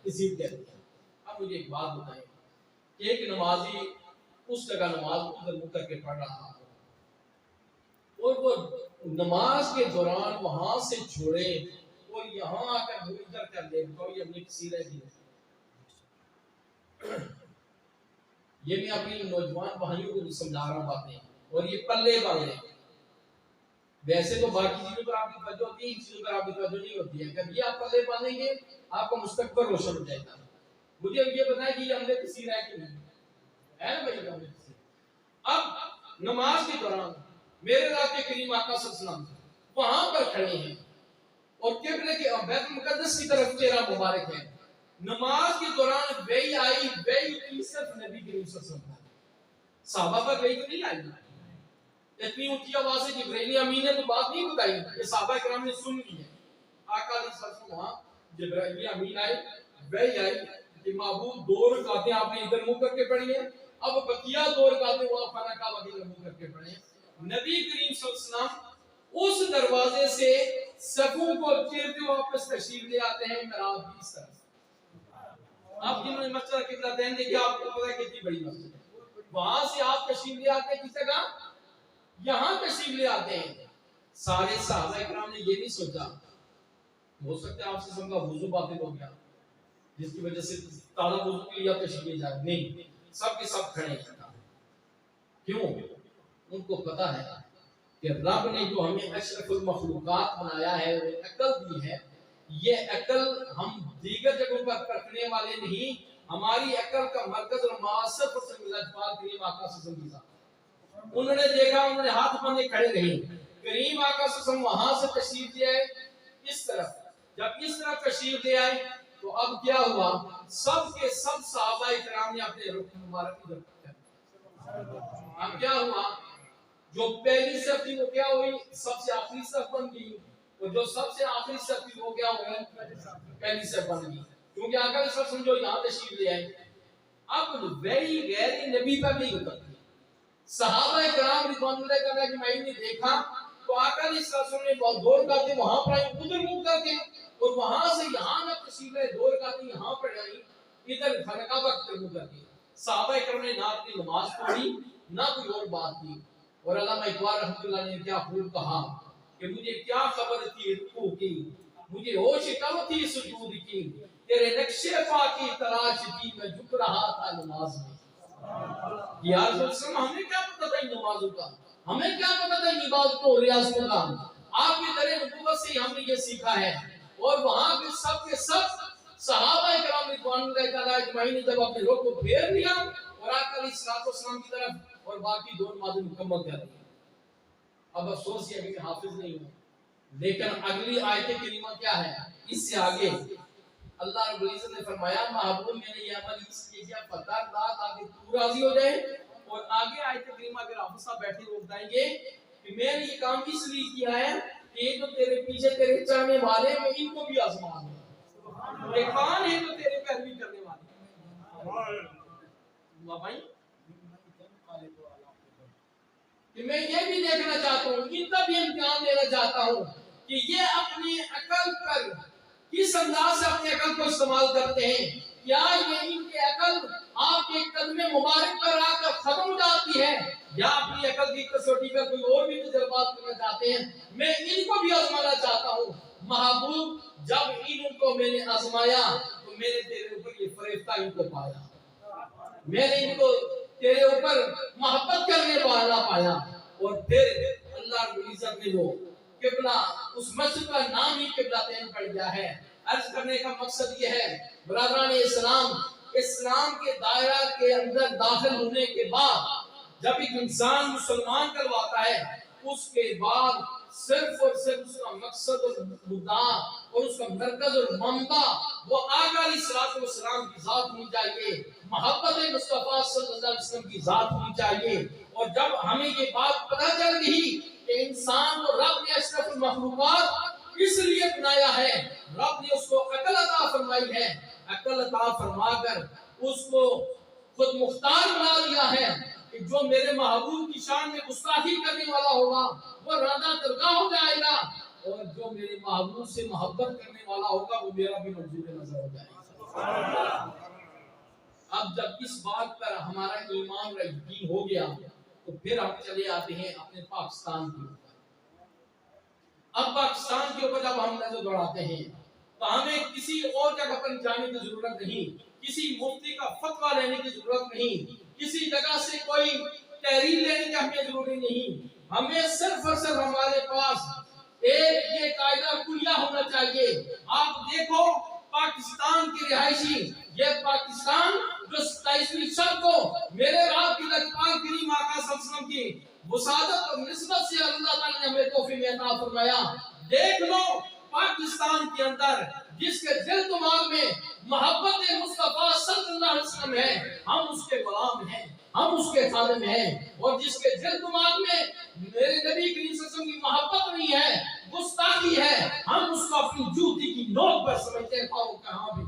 S1: کثیر کہتے ہیں۔ اب مجھے ایک بات بتائیں کہ ایک نمازی اس جگہ نماز ادھر منہ کر کے پڑھ رہا اور وہ نماز کے دوران وہاں سے چھوڑے اور یہاں آ کر منہ ادھر کر دے تو یہ اپنی کثیر ہے جی۔ یہ میں اپنی نوجوان بھائیوں کو سمجھا رہا ہوں باتیں، اور یہ پلے باندھے۔ ویسے تو باقی چیزوں پر آپ کی توجہ ہوتی ہے، ان چیزوں پر آپ کی توجہ نہیں ہوتی ہے۔ جب یہ آپ پلے باندھیں گے آپ کا مستقبل روشن ہو جائے گا۔ مجھے یہ بتائیں کہ یہ عمل کثیر ہے کہ نہیں ہے نا بھائی؟ اب نماز کے دوران میرے رب کے کریم آقا صلی اللہ علیہ وسلم وہاں پر کھڑے ہیں اور قبلے کے بیت المقدس کی طرف چہرہ مبارک ہے۔ نماز کے دوران وحی آئی، وحی صرف نبی کریم صلی اللہ علیہ وسلم، صحابہ پر وحی تو نہیں آئی۔ اتنی اونچی آواز سے جبرائیل امین نے تو بات نہیں بتائی، یہ صحابہ کرام نے سن لی ہے۔ آقا علیہ السلام وہاں جبرائیل امین آئے، وحی آئی کہ محبوب 2 رکعتیں آپ نے ادھر منہ کر کے پڑھی ہیں، اب بقیہ 2 رکعتیں وہ خانہ کعبہ کی طرف منہ کر کے پڑھیں۔ نبی کریم صلی اللہ علیہ وسلم اس دروازے سے صفوں کو چیرتے واپس تشریف لے آتے ہیں محراب کی اس طرف۔ آپ جنہوں نے مسجد قبلتین دیکھی آپ کو پتہ ہے کتنی بڑی مسجد ہے، وہاں سے آپ تشریف لے آتے ہیں کس جگہ؟ یہاں تشریف لے آتے ہیں۔ سارے صحابہ کرام نے یہ نہیں سوچا ہو سکتا ہے آپ سے سب کا وضو باطل ہو گیا جس کی وجہ سے تازہ وضو کے لیے آپ تشریف لے جائیں، نہیں، سب کے سب کھڑے ہیں۔ کیوں؟ ان کو پتا ہے کہ رب نے جو ہمیں اشرف المخلوقات بنایا ہے، وہ عقل دی ہے، یہ عقل ہم دیگر جگہوں پر پرکھنے والے نہیں، ہماری عقل کا مرکز اور معاصر پر سنگلجپال کریم آقا صلی اللہ علیہ وسلم۔ انہوں نے دیکھا، انہوں نے ہاتھ باندھے کھڑے رہے، کریم آقا صلی اللہ علیہ وسلم وہاں سے تشریف لے آئے اس طرف۔ جب اس طرف تشریف لے آئے تو اب کیا ہوا؟ سب کے سب صحابہ کرام نے اپنے رخ مبارک ادھر اب کیا ہوا؟ جو پہلی صف تھی وہ کیا ہوئی؟ سب سے آخری صف بن گئی، اور جو سب سے آخری صف تھی وہ کیا ہوئی؟ پہلی صف بن گئی، کیونکہ آقا صلی اللہ علیہ وسلم جو یہاں تشریف لے آئے۔ اب وحی غیر نبی پر نہیں اترتی۔ صحابہ کرام رضوان اللہ تعالیٰ اجمعین نے دیکھا تو آقا علیہ السلام نے بہت 2 رکعتیں وہاں پڑھائی ادھر منہ کر کے، اور وہاں سے یہاں نہ تشریف لے 2 رکعتیں یہاں پڑھائی ادھر خانہ کعبہ کی طرف منہ کر کے۔ صحابہ کرام نے نہ اپنی نماز پڑھی نہ کوئی اور بات کی. اور علامہ اقبال رحمۃ اللہ نے کیا خوب کہا کہ مجھے کیا خبر تھی رکوع کی، مجھے ہوش کب تھی سجود کی، تیرے نقشے پا کی تلاش کی میں جھک رہا تھا نماز میں. یا رسول اللہ ہمیں کیا پتہ تھا ان نمازوں کا، ہمیں کیا پتہ تھا ان عبادتوں اور ریاضتوں کا. آپ کی در نبوت سے ہم نے یہ سیکھا ہے. اور وہاں کے سب صحابہ کرام رضوان اللہ تعالی اجمعین نے جب اپنے رخ کو پھیر لیا اور آقا علیہ الصلوۃ والسلام کی طرف اور باقی دو نمازیں مکمل کر دی. اب افسوس یہ کہ حافظ نہیں ہوں، لیکن اگلی آیت کریمہ کیا ہے اس سے آگے اللہ رب العزت نے فرمایا محبوب میں نے یہ عمل اس لیے کیا پتہ تاکہ تو راضی ہو جائے. اور آگے آیت کریمہ اگر آپ صاحب بیٹھے وہ بتائیں گے کہ میں نے یہ کام اس لیے کیا ہے کہ یہ جو تیرے پیچھے تیرے چاہنے والے میں ان کو بھی آزما دوں. یہ کون ہے جو تیرے پیروی کرنے والے بھائی کہ میں یہ بھی دیکھنا چاہتا ہوں، ان کا بھی امتحان لینا چاہتا ہوں کہ یہ اپنی عقل پر کس انداز سے اپنی عقل کو استعمال کرتے ہیں. کیا یہ ان کی عقل آپ کے قدم مبارک پر آ کر ختم ہو جاتی ہے یا اپنی عقل کی کسوٹی پر کوئی اور بھی تجربات کرنا چاہتے ہیں؟ میں ان کو بھی آزمانا چاہتا ہوں. محبوب جب ان کو میں نے آزمایا تو میں نے تیرے اوپر یہ فریفتہ ان کو پایا، میں نے ان کو تیرے اوپر محبت کرنے والا پایا. اور پھر اللہ رب العزت نے وہ قبلہ اس مسجد کا نام ہی قبلہ تین پڑ گیا ہے. عرض کرنے کا مقصد یہ ہے برادران اسلام، اسلام کے دائرہ کے اندر داخل ہونے کے بعد جب ایک انسان مسلمان کرواتا ہے اس کے بعد صرف اور صرف اس کا مقصد اور مدعا اور اس کا مرکز اور منبع وہ آقا علیہ الصلوۃ والسلام کی ذات ہونی چاہیے، محبت مصطفیٰ صلی اللہ علیہ وسلم کی ذات ہونی چاہیے. اور جب ہمیں یہ بات پتہ چل گئی کہ انسان کو رب نے اشرف المخلوقات اس لیے بنایا ہے، رب نے اس کو عقل عطا فرمائی ہے، عقل عطا فرما کر اس کو خود مختار بنا دیا ہے کہ جو میرے محبوب کی شان میں گستاخی کرنے والا ہوگا وہ راندہ درگاہ ہو جائے گا، اور جو میرے محبوب سے محبت کرنے والا ہوگا وہ میرا بھی منظور نظر ہو جائے گا. اب جب اس بات پر ہمارا ایمان اور یقین ہو گیا تو پھر ہم چلے آتے ہیں اپنے پاکستان کے اوپر. اب پاکستان کے اوپر جب ہم نظر دوڑاتے ہیں تو ہمیں کسی اور جگہ پر جانے کی ضرورت نہیں، کسی مفتی کا فتویٰ لینے کی ضرورت نہیں، کسی جگہ سے کوئی تحریر لینے کی ہمیں ضروری نہیں. ہمیں صرف اور صرف ہمارے پاس ایک یہ قاعدہ کلیہ ہونا چاہیے. آپ دیکھو پاکستان کی رہائشی، یہ پاکستان جو 27ویں شب کو میرے رات کی لجپال کریم آقا صلی اللہ علیہ وسلم کی وسادت اور نسبت سے اللہ تعالیٰ نے ہمیں تحفے میں عطا فرمایا. دیکھ لو پاکستان کے اندر جس کے دل دماغ میں محبت مصطفیٰ صلی اللہ علیہ وسلم ہے ہم اس کے غلام ہیں، ہم اس کے خادم ہیں. اور جس کے دل دماغ میں میرے نبی کریم صلی اللہ علیہ وسلم کی محبت نہیں ہے، گستاخی ہے، ہم اس کو اپنی جوتی کی نوک پر سمجھتے ہیں. کہاں بھی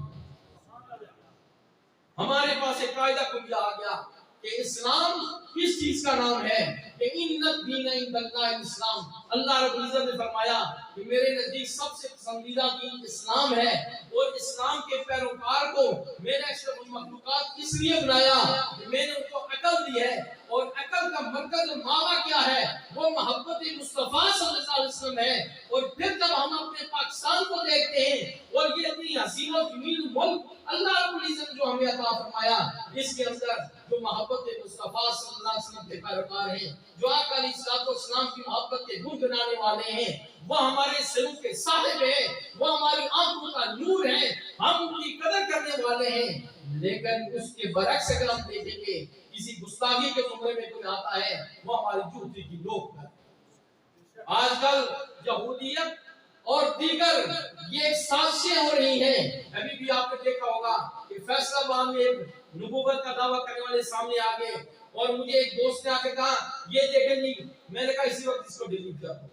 S1: ہمارے پاس ایک قاعدہ کلیہ آ گیا کہ اسلام کس چیز کا نام ہے کہ ان الدین عند اللہ اسلام. اللہ رب العزت نے فرمایا کہ میرے نزدیک سب سے پسندیدہ دین اسلام ہے، اور اسلام کے پیروکار کو میں نے اشرف المخلوقات اس لیے بنایا کہ میں نے ان کو عقل دی ہے، اور عقل کا مرکز اور ماوا کیا ہے وہ محبت مصطفیٰ صلی اللہ علیہ وسلم ہے. اور پھر جب ہم اپنے پاکستان کو دیکھتے ہیں اور یہ اتنی حسین و جمیل ملک اللہ رب العزت جو ہمیں عطا فرمایا، اس کے اندر جو محبت مصطفیٰ صلی اللہ علیہ وسلم کے پیروکار ہیں، جو آقا علیہ الصلوۃ والسلام کی محبت کے گن گنانے والے ہیں، وہ ہمارے سروں کے صاحب ہیں، وہ ہماری آنکھوں کا نور ہیں، ہم ان کی قدر کرنے والے ہیں. لیکن اس کے برعکس اگر ہم دیکھیں گے کسی گستاخی کے زمرے میں کوئی آتا ہے وہ ہماری جوتی کی نوک پر. آج کل یہودیت اور دیگر یہ سازشیں ہو رہی ہیں. ابھی بھی آپ نے دیکھا ہوگا کہ فیصلہ آباد میں ایک نبوت کا دعویٰ کرنے والے سامنے آ گئے اور مجھے ایک دوست نے آ کے کہا یہ دیکھیں نہیں، میں نے کہا اسی وقت اس کو ڈیلیٹ کر دو.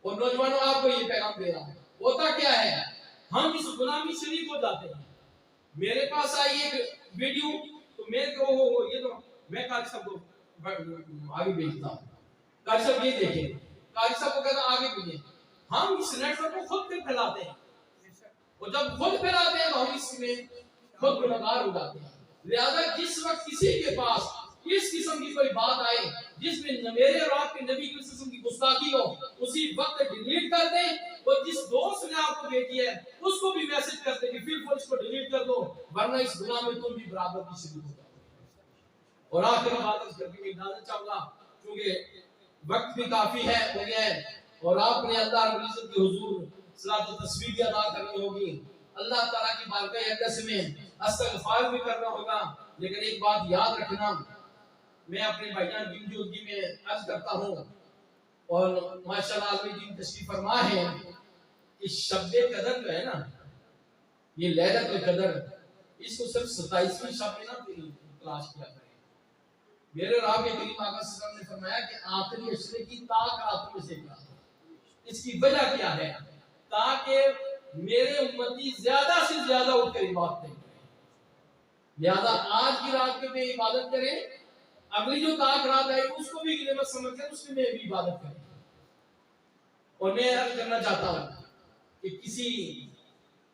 S1: اور نوجوانوں آپ کو یہ پیغام دے رہا ہے. ہوتا کیا ہے ہم اس غلامی شریک ہو جاتے ہیں. میرے پاس آئی ایک ویڈیو تو میں کو یہ تو میں قاری صاحب کو آگے بھیجتا ہوں، قاری صاحب یہ دیکھیں، قاری صاحب کو کہتا آگے بھیجیں. ہم اس نیٹ ورک کو خود پہ پھیلاتے ہیں، اور جب خود پھیلاتے ہیں تو ہم اس میں خود گنہگار ہو جاتے ہیں. لہذا جس وقت کسی کے پاس اس قسم کی کوئی بات آئے جس میں میرے اور آپ کے نبی کی اس قسم کی گستاخی ہو، اسی وقت ڈیلیٹ کر دیں، اور جس دوست نے آپ کو بھیجی ہے اس کو بھی میسج کر دیں کہ بالکل اس کو ڈیلیٹ کر دو، ورنہ اس گناہ میں تم بھی برابر کی شریک ہو جاؤ۔ اور آخری بات اس کر کے اجازت چاہوں گا کیونکہ وقت بھی کافی ہے ہو گیا ہے، اور آپ نے اللہ رب العزت کے حضور صلاۃ و تسبیح بھی ادا کرنی ہوگی، اللہ تعالیٰ کی بارگاہ اقدس میں استغفار بھی کرنا ہوگا۔ لیکن ایک بات یاد رکھنا، میں اپنے بھائی جان جی میں عرض کرتا ہوں، اور ماشاءاللہ عالمی دین تشریف فرما ہے کہ شب قدر جو ہے نا، یہ لیلۃ القدر، اس کو صرف 27ویں شب میں نہ تلاش کیا کریں۔ میرے رب کے کریم آقا صلی اللہ علیہ وسلم نے فرمایا کہ آخری عشرے کی طاق راتوں میں سے کیا ہے۔ اس کی وجہ کیا ہے؟ تاکہ میرے امتی زیادہ سے زیادہ اٹھ کر عبادت کریں، لہذا آج کی رات کے میں عبادت کریں، اگلی جو طاق رات آئے اس کو بھی نعمت سمجھ کر اس میں بھی عبادت کریں۔ اور میں عرض کرنا چاہتا ہوں کہ کسی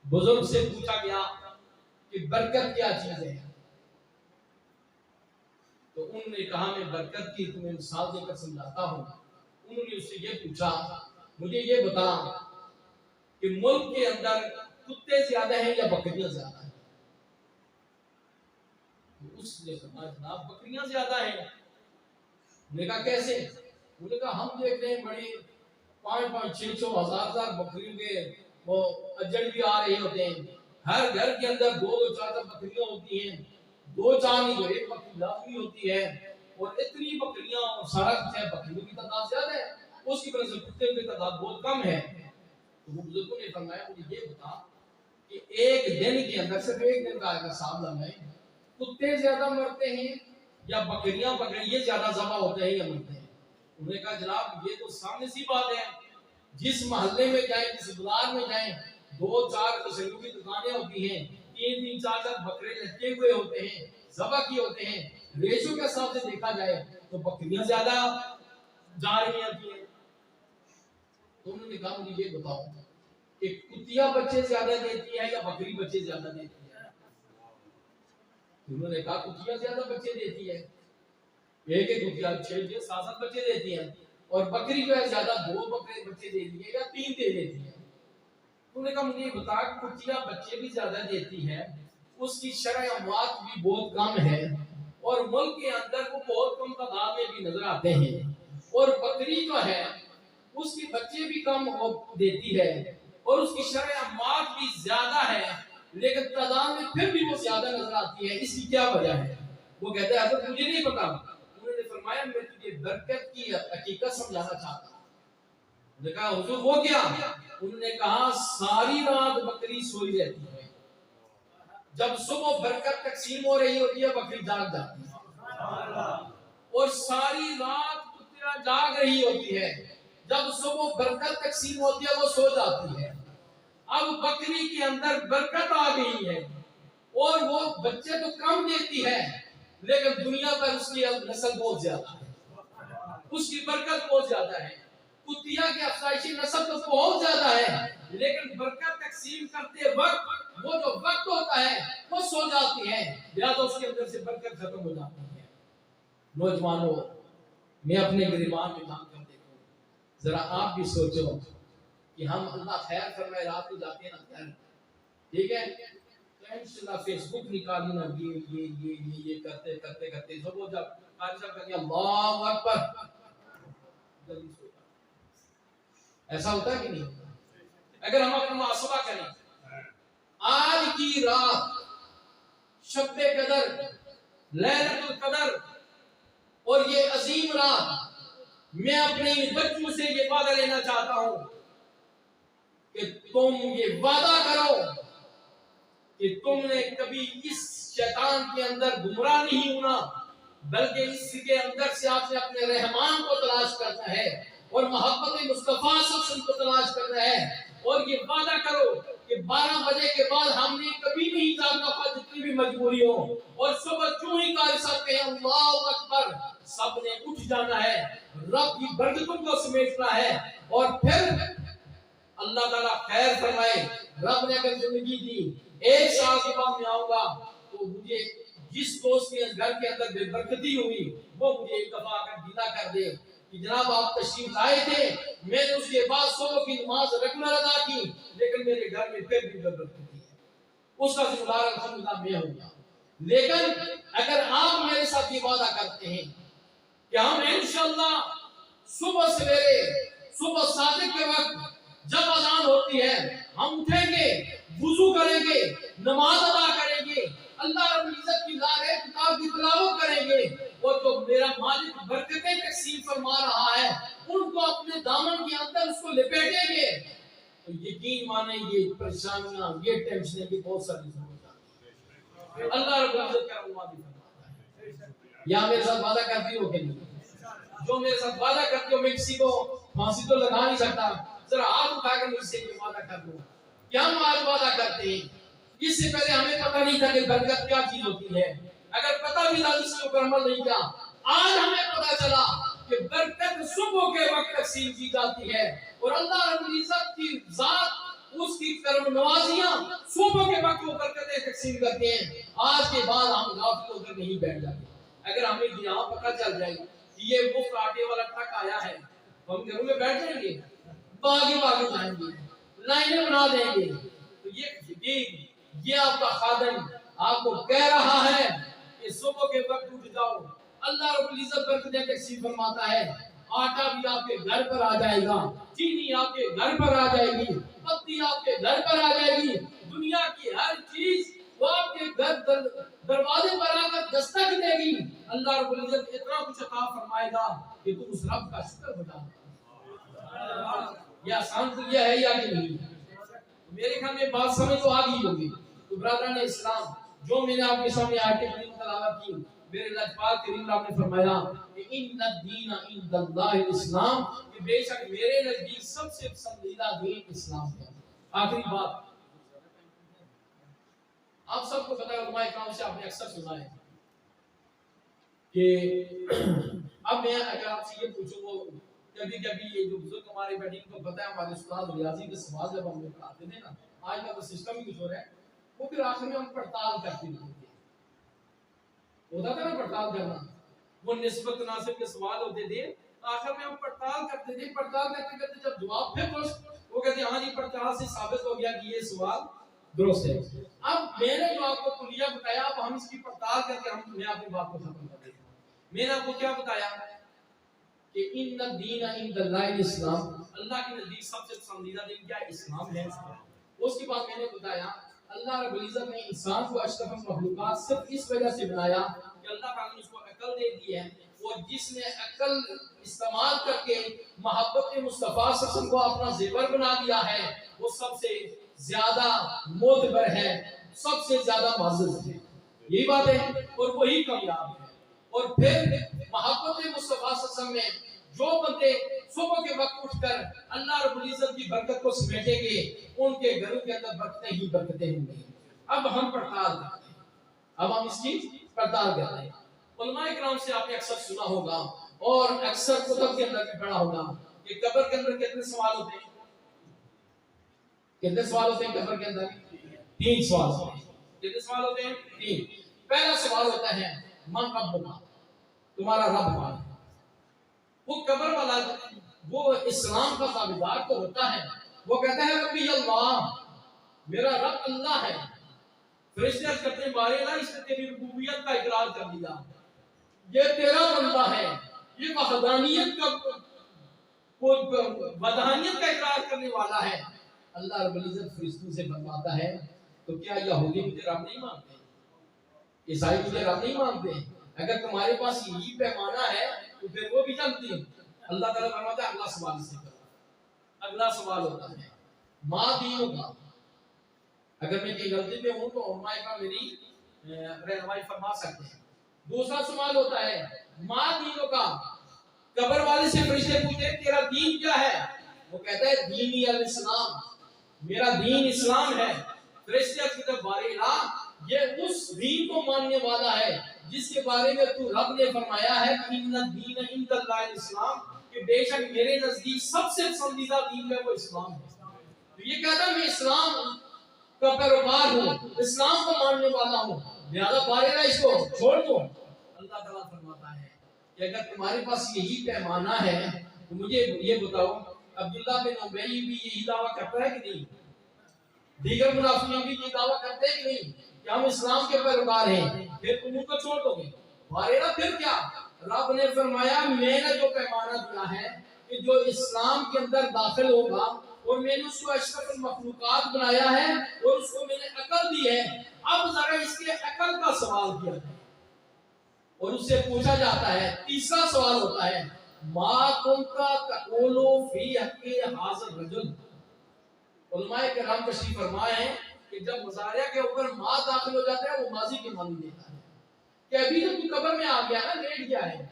S1: بزرگ سے پوچھا گیا کہ برکت کیا چیز ہے، تو انہوں نے کہا میں برکت کی تمہیں مثال دے کر سمجھاتا ہوں۔ انہوں نے اس سے یہ پوچھا مجھے یہ بتا کہ ملک کے اندر کتے زیادہ ہیں یا بکریاں زیادہ ہیں؟ اس نے کہا جناب بکریاں زیادہ ہیں۔ انہوں نے کہا کیسے؟ انہوں نے کہا ہم دیکھ رہے ہیں بڑی 5-6 ہزار بکریوں کے وہ اجڑ بھی آ رہے ہوتے ہیں، ہر گھر کے اندر 2-4 بکریاں ہوتی ہیں، 2-4 نہیں تو ایک بکری لازمی ہوتی ہے، اور اتنی بکریاں اور سارا کچھ ہے، بکریوں کی تعداد زیادہ ہے، اس کی وجہ سے کتے کی تعداد بہت کم ہے۔ تو وہ بزرگوں نے فرمایا مجھے یہ بتا کہ ایک دن کے اندر صرف ایک دن کا حساب لگائیں، کتے زیادہ مرتے ہیں یا بکریاں بکریے زیادہ ذبح ہوتے ہیں یا مرتے ہیں؟ انہوں نے کہا جناب یہ تو سامنے سی بات ہے، جس محلے میں جائیں جس بازار میں جائیں 2-4 کسریوں کی دکانیں ہوتی ہیں، 3-3 4 بکرے لٹکے ہوئے ہوتے ہیں، ذبح کیے ہوتے ہیں، ریشو کے حساب سے دیکھا جائے تو بکریاں زیادہ جا رہی ہیں۔ تو انہوں نے کہا مجھے یہ بتاؤ کہ کتیا بچے زیادہ دیتی ہے یا بکری بچے زیادہ دیتی ہے؟ انہوں نے کہا کتیا زیادہ بچے دیتی ہے، ایک ایک کتیا 6-7 بچے دیتی ہیں، اور بکری جو ہے زیادہ 2 بکرے بچے دیتی ہے یا 3 دے دیتی ہے۔ انہوں نے کہا مجھے بتا کتیا بچے بھی زیادہ دیتی ہے، اس کی شرح اموات بھی بہت کم ہے، اور ملک کے اندر وہ بہت کم تعداد میں بھی نظر آتے ہیں، اور بکری جو ہے اس کی بچے بھی کم دیتی ہے اور اس کی شرح اموات بھی زیادہ ہے، لیکن تعداد میں پھر بھی وہ زیادہ نظر آتی ہے، اس کی کیا وجہ ہے؟ وہ کہتے ہیں حضرت مجھے نہیں پتا۔ انہوں نے فرمایا میں تجھے برکت کی حقیقت سمجھانا چاہتا ہوں۔ انہوں نے کہا حضور وہ کیا؟ انہوں نے کہا ساری رات بکری سوئی رہتی ہے، جب صبح برکت تقسیم ہو رہی ہوتی ہے بکری جاگ جاتی ہے، اور ساری رات کتیا جاگ رہی ہوتی ہے، جب صبح برکت تقسیم ہوتی ہے وہ سو جاتی ہے۔ اب بکری کے اندر برکت آ گئی ہے اور وہ بچے تو کم دیتی ہے، لیکن دنیا پر اس کی نسل بہت زیادہ ہے، اس کی برکت بہت زیادہ ہے۔ کتیا کی افزائشی نسل تو بہت زیادہ ہے، لیکن برکت تقسیم کرتے وقت وہ جو وقت ہوتا ہے وہ سو جاتی ہے، لہذا اس کے اندر سے برکت ختم ہو جاتی ہے۔ نوجوانوں میں اپنے گریبان میں کام کر دیتا ہوں، ذرا آپ بھی سوچو کہ ہم اللہ خیر فرمائے رات کو جاتے ہیں نا خیر، ٹھیک ہے تو انشاءاللہ فیس بک نکالی نا یہ کرتے کرتے کرتے جب وہ جب قاری صاحب کہتے ہیں اللہ اکبر جلدی سو جاتے۔ ایسا ہوتا ہے کہ نہیں ہوتا؟ اگر ہم اپنا محاسبہ کریں آج کی رات شب قدر لیلۃ القدر اور یہ عظیم رات، میں اپنے ان بچوں سے یہ وعدہ لینا چاہتا ہوں کہ تم یہ وعدہ کرو کہ تم نے کبھی اس شیطان کے اندر گمراہ نہیں ہونا، بلکہ اس کے اندر سے آپ نے اپنے رحمان کو تلاش کرنا ہے اور محبت مصطفیٰ صلی اللہ علیہ وسلم کو تلاش کرنا ہے، اور یہ وعدہ کرو کہ 12 بجے کے بعد ہم نے کبھی نہیں جاگنا پڑا جتنی بھی مجبوری ہو، اور صبح جو ہی قاری صاحب کہیں اللہ اکبر سب نے اٹھ جانا ہے، رب کی برکتوں کو سمیٹنا ہے، اور پھر اللہ تعالیٰ خیر فرمائے رب نے اگر زندگی دی 1 سال کے بعد میں آؤں گا تو مجھے جس دوست کے گھر کے اندر بے برکتی ہوئی وہ مجھے ایک دفعہ آ کر گیلا کر دے کہ جناب آپ تشریف لائے تھے، میں نے اس کے بعد صبح کی نماز ریگولر ادا کی لیکن میرے گھر میں پھر بھی بے برکتی ہے، اس کا ذمہ دار الحمدللہ میں ہوں گا۔ لیکن اگر آپ میرے ساتھ یہ وعدہ کرتے ہیں کہ ہم انشاءاللہ صبح سویرے صبح صادق کے وقت جب اذان ہوتی ہے ہم اٹھیں گے، وضو کریں گے، نماز ادا کریں گے، اللہ رب العزت کی ذات کتاب کی تلاوت کریں گے، اور جو میرا مالک برکتیں تقسیم فرما رہا ہے ان کو اپنے دامن کے اندر اس کو لپیٹیں گے، تو یقین مانے یہ پریشانیاں، یہ ٹینشنیں کی بہت ساری ہو جاتی ہیں۔ اللہ رب العزت کا وعدہ فرماتا ہے، یا میرے ساتھ وعدہ کرتی ہو کہ نہیں؟ جو میرے ساتھ وعدہ کرتے ہو، میں کسی کو پھانسی تو لگا نہیں سکتا، ذرا ہاتھ اٹھا کر مجھ سے یہ وعدہ کر دو کہ ہم آج وعدہ کرتے ہیں۔ اس سے پہلے ہمیں پتہ نہیں تھا کہ برکت کیا چیز ہوتی ہے، اگر پتہ بھی تھا اس کے اوپر عمل نہیں کیا، آج ہمیں پتہ چلا کہ برکت صبح کے وقت تقسیم کی جاتی ہے، اور اللہ رب العزت کی ذات اس کی کرم نوازیاں صبح کے وقت وہ برکتیں تقسیم کرتے ہیں۔ آج کے بعد ہم غافل ہو کر نہیں بیٹھ جاتے۔ اگر ہمیں یہاں پتہ چل جائے کہ یہ مفت آٹے والا ٹرک آیا ہے تو ہم گھروں میں بیٹھ جائیں گے، باغی جائیں گے، لائنیں بنا دیں گے، تو یہ آپ کا خادم آپ کو کہہ رہا ہے کہ صبح کے وقت اٹھ جاؤ، اللہ رب العزت برکتیں تقسیم فرماتا ہے، آٹا بھی آپ کے گھر پر آ جائے گا، چینی آپ کے گھر پر آ جائے گی، پتی آپ کے گھر پر آ جائے گی، دنیا کی ہر چیز وہ آپ کے گھر دروازے پر آ کر دستک دے گی۔ اللہ رب العزت اتنا کچھ عطا فرمائے گا کہ تم اس رب کا شکر بتا دو۔ یہ آسان تو یہ ہے یا کہ نہیں؟ میرے خیال میں بات سمجھ تو آ گئی ہوگی۔ تو برادران اسلام، جو میں نے آپ کے سامنے آیت کریم تلاوت کی، میرے لجپال کریم آپ نے فرمایا کہ ان الدین عند اللہ الاسلام، کہ بے شک میرے نزدیک سب سے پسندیدہ دین اسلام ہے۔ آخری بات، آپ سب کو پتہ ہے، علماء کرام سے آپ نے اکثر سنا ہے کہ اب میں اگر آپ سے یہ پوچھوں، وہ کبھی کبھی یہ جو بزرگ ہمارے بیٹھے ان کو پتہ ہے، ہمارے استاد ریاضی کے سوال جب ہم پڑھاتے تھے نا، آج کا تو سسٹم ہی کچھ ہو رہا ہے، وہ پھر آخر میں ہم پڑتال کرتے تھے، ہوتا تھا نا پڑتال کرنا، وہ نسبت تناسب کے سوال ہوتے تھے، آخر میں ہم پڑتال کرتے تھے، پڑتال کرتے کرتے جب جواب پھر درست، وہ کہتے ہیں ہاں جی پڑتال سے ثابت ہو گیا کہ یہ سوال درست ہے۔ اب میں نے جو آپ کو کلیہ بتایا، اب ہم اس کی پڑتال کر کے میں اپنی بات کو ختم کر دیتا ہوں۔ میں نے آپ کو کیا بتایا کہ ان الدین عند اللہ الاسلام، اللہ کے نزدیک سب سے پسندیدہ دین کیا ہے؟ اسلام ہے۔ اس کے بعد میں نے بتایا اللہ رب العزت نے انسان کو اشرف المخلوقات صرف اس وجہ سے بنایا کہ اللہ تعالیٰ نے اس کو عقل دے دی ہے، اور جس نے عقل استعمال کر کے محبت مصطفیٰ صلی اللہ علیہ وسلم کو اپنا زیور بنا دیا ہے، وہ سب سے زیادہ معتبر ہے، سب سے زیادہ معزز ہے، یہی بات ہے، اور وہی کامیاب ہے۔ اور پھر محبت مصطفیٰ صلی اللہ علیہ وسلم میں جو بندے صبح کے وقت اٹھ کر اللہ رب العزت کی برکت کو سمیٹیں گے، ان کے گھروں کے اندر برکتیں ہی برکتیں ہوں گی۔ اب ہم پڑتال کرتے ہیں، اب ہم اس کی پڑتال کرتے ہیں۔ علماء کرام سے آپ نے اکثر سنا ہوگا اور اکثر کتب کے اندر بھی پڑھا ہوگا کہ قبر کے اندر کتنے سوال ہوتے ہیں؟ کتنے سوال ہوتے ہیں قبر کے اندر؟ 3 سوال ہوتے ہیں۔ کتنے سوال ہوتے ہیں؟ 3۔ پہلا سوال ہوتا ہے من ربک، تمہارا رب کون ہے؟ وہ قبر والا وہ اسلام کا تابعدار تو ہوتا ہے، وہ کہتا ہے ربی اللہ، میرا رب اللہ ہے۔ فرشتے عرض کرتے ہیں بارے اللہ، اس نے تیری ربوبیت کا اقرار کر دیا، یہ تیرا بندہ ہے، یہ وحدانیت کا وحدانیت کا اقرار کرنے والا ہے۔ اللہ رب العزت فرشتوں سے فرماتا ہے تو کیا یہودی مجھے رب نہیں مانتے؟ عیسائی مجھے رب نہیں مانتے؟ اگر تمہارے پاس یہی پیمانہ ہے تو پھر وہ بھی جانتی ہیں۔ اللہ تعالیٰ فرماتا ہے اگلا سوال سے کرو۔ اگلا سوال ہوتا ہے ماں دینوں کا، اگر میں کہیں غلطی میں ہوں تو علماء کا میری رہنمائی فرما سکتے ہیں۔ دوسرا سوال ہوتا ہے ماں دینوں کا، قبر والے سے فرشتے پوچھتے ہیں تیرا دین کیا ہے؟ وہ کہتا ہے دینی الاسلام، میرا دین اسلام ہے۔ فرشتے کہتے ہیں بارے الہ، یہ اس دین کو ماننے والا ہے جس کے بارے میں تو رب نے فرمایا ہے کہ ان الدین عند اللہ الاسلام، کہ بے شک میرے نزدیک سب سے پسندیدہ دین ہے وہ اسلام ہے۔ تو یہ کہتا ہے میں اسلام کا پیروکار ہوں، اسلام کو ماننے والا ہوں۔ لہذا بارے اس کو چھوڑ دو. اللہ تعالیٰ فرماتا ہے کہ اگر تمہارے پاس یہی پیمانہ ہے تو مجھے یہ بتاؤ عبداللہ بن ابی بھی یہی دعویٰ کرتا ہے کہ نہیں؟ دیگر منافقین بھی یہ دعویٰ کرتے ہیں کہ نہیں کہ ہم اسلام کے پیروکار ہیں؟ پھر تم ان کو چھوڑ دو گے. بارے پھر کیا؟ رب نے فرمایا میں نے جو پیمانہ دیا ہے کہ جو اسلام کے اندر داخل ہوگا اور میں نے اس کو اشرف المخلوقات بنایا ہے اور اس کو میں نے عقل دی ہے. اب ذرا اس کے عقل کا سوال کیا ہے اور اس سے پوچھا جاتا ہے. تیسرا سوال ہوتا ہے ما کنتا تقولو فی حق حاضر رجل. علماء کرام تشریف فرمائے ہیں کہ جب مزاریہ کے اوپر ما داخل ہو جاتا ہے وہ ماضی کے معنی دیتا ہے کہ ابھی تو قبر میں آ گیا نا, لیٹ گیا ہے.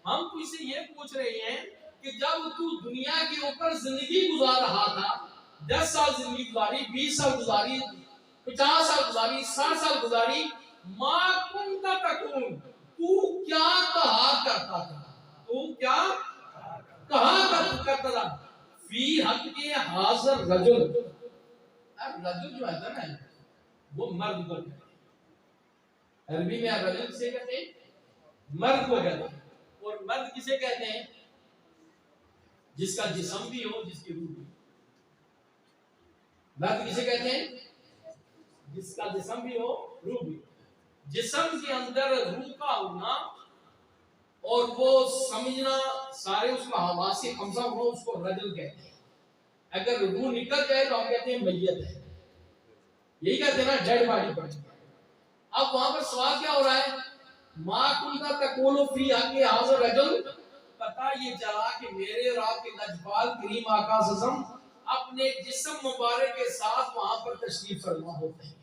S1: ہم تو اسے یہ پوچھ رہے ہیں کہ جب تو دنیا کے اوپر زندگی گزار رہا تھا, 10 سال زندگی گزاری, 20 سال گزاری, 50 سال گزاری, 60 سال گزاری, ما کنتا تقول, تو کیا کہا کرتا تھا, تو کیا کہا کرتا تھا فی حق کے حاضر رجل. رجل جو ہے نا وہ مرد کو کہتے ہیں, عربی میں رجل کسے کہتے ہیں؟ مرد کو کہتے ہیں. اور مرد کسے کہتے ہیں؟ جس کا جسم بھی ہو, جس کی روح بھی. مرد کسے کہتے ہیں؟ جس کا جسم بھی ہو, روح بھی. جسم کے اندر روح کا ہونا اور وہ سمجھنا, سارے اس کا حواس سے خمسہ ہو, اس کو رجل کہتے ہیں. اگر روح نکل جائے تو ہم کہتے ہیں میت ہے, یہی کہتے ہیں نا, ڈیڈ باڈی پڑ جائے. اب وہاں پر سوال کیا ہو رہا ہے ما کنتا تقول فی حق حاضر رجل. پتہ یہ چلا کہ میرے اور آپ کے لجپال کریم آقا صلی اپنے جسم مبارک کے ساتھ وہاں پر تشریف فرما ہوتے ہیں.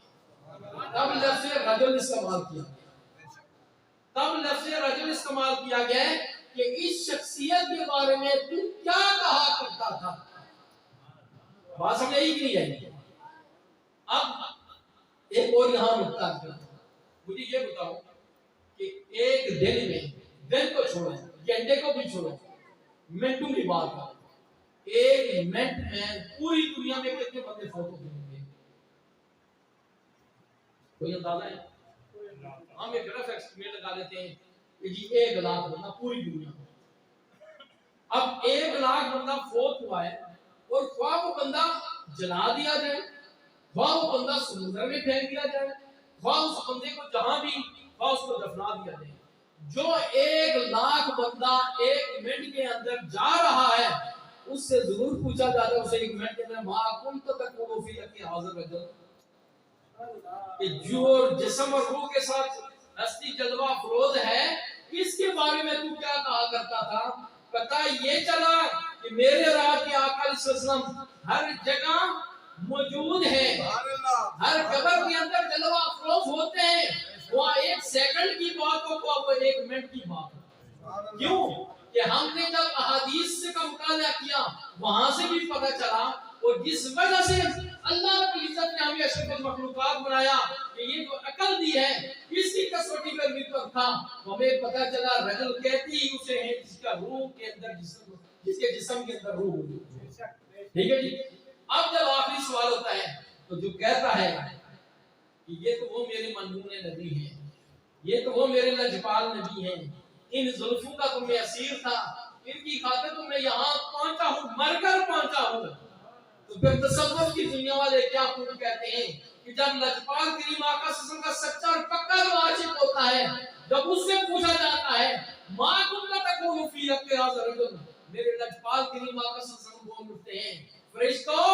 S1: تب لفظ رجل استعمال کیا گیا, تب لفظ رجل استعمال کیا گیا ہے کہ اس شخصیت کے بارے میں تو کیا کہا کرتا تھا. بات سمجھ آئی کہ نہیں آئی؟ اب ایک اور یہاں نقطہ ہے, مجھے یہ بتاؤ کہ ایک دن میں, دن کو چھوڑو, گھنٹے کو بھی چھوڑو, منٹوں کی بات کرو, ایک منٹ میں پوری دنیا میں کتنے بندے فوت ہوں گے؟ کوئی اندازہ ہے؟ ہم ایک رف ایسٹیمیٹ لگا لیتے ہیں کہ جی 1 لاکھ بندہ پوری دنیا میں. اب 1 لاکھ بندہ فوت ہوا ہے اور خواہ وہ بندہ جلا دیا جائے, خواہ وہ بندہ سمندر میں پھینک دیا جائے, خواہ اس بندے کو جہاں بھی خواہ اس کو دفنا دیا جائے, جو 1 لاکھ بندہ 1 منٹ کے اندر جا رہا ہے اس سے ضرور پوچھا جاتا ہے اسے 1 منٹ کے اندر ما کنت تقول فی حق حاضر رجل, کہ جو جسم اور روح کے ساتھ ہستی جلوہ افروز ہے اس کے بارے میں تو کیا کہا کرتا تھا. پتہ یہ چلا کہ میرے اور آپ کے آقا علیہ السلام ہر جگہ موجود ہیں, ہر قبر کے اندر جلوہ افروز ہوتے ہیں. وہ 1 سیکنڈ کی بات ہو وہ 1 منٹ کی بات ہو. کیوں کہ ہم نے جب احادیث سے کا مطالعہ کیا وہاں سے بھی پتہ چلا, اور جس وجہ سے اللہ رب العزت نے ہمیں اشرف المخلوقات بنایا کہ یہ جو عقل دی ہے اس کی کسوٹی پر بھی تو تھا, ہمیں پتہ چلا رجل کہتی ہی اسے ہے جس کا روح کے اندر جسم, جس کے جسم کے اندر روح ہوتی ہے. ٹھیک ہے جی. اب جب آخری سوال ہوتا ہے تو جو کہتا ہے کہ یہ تو وہ میرے منمون نبی ہیں, یہ تو وہ میرے لجپال نبی ہیں, ان زلفوں کا تو میں اسیر تھا, ان کی خاطر تو میں یہاں پہنچا ہوں, مر کر پہنچا ہوں. تو پھر تصوف کی دنیا والے کیا خوب کہتے ہیں کہ جب لجپال کریم آقا صلی اللہ علیہ وسلم کا سچا اور پکا جو عاشق ہوتا ہے, جب اس سے پوچھا جاتا ہے ما کنت تقول فی حق حاضر رجل, میرے لجپال کریم آقا صلی اللہ علیہ وسلم بول اٹھتے ہیں فرشتوں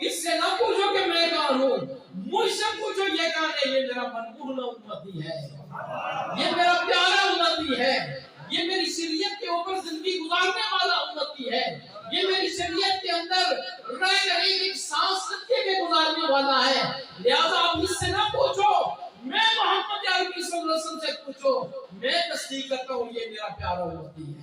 S1: اس سے نہ پوچھو کہ میں کون ہوں, مجھ سے پوچھو یہ کون ہے. یہ میرا منقول امتی ہے, یہ میرا پیارا امتی ہے, یہ میری شریعت کے اوپر زندگی گزارنے والا امتی ہے, یہ میری شریعت کے اندر رہ رہی ایک سانس رکھے کے گزارنے والا ہے. لہذا آپ اس سے نہ پوچھو, میں محمد عربی صلی اللہ علیہ وسلم سے پوچھو, میں تصدیق کرتا ہوں یہ میرا پیارا امتی ہے.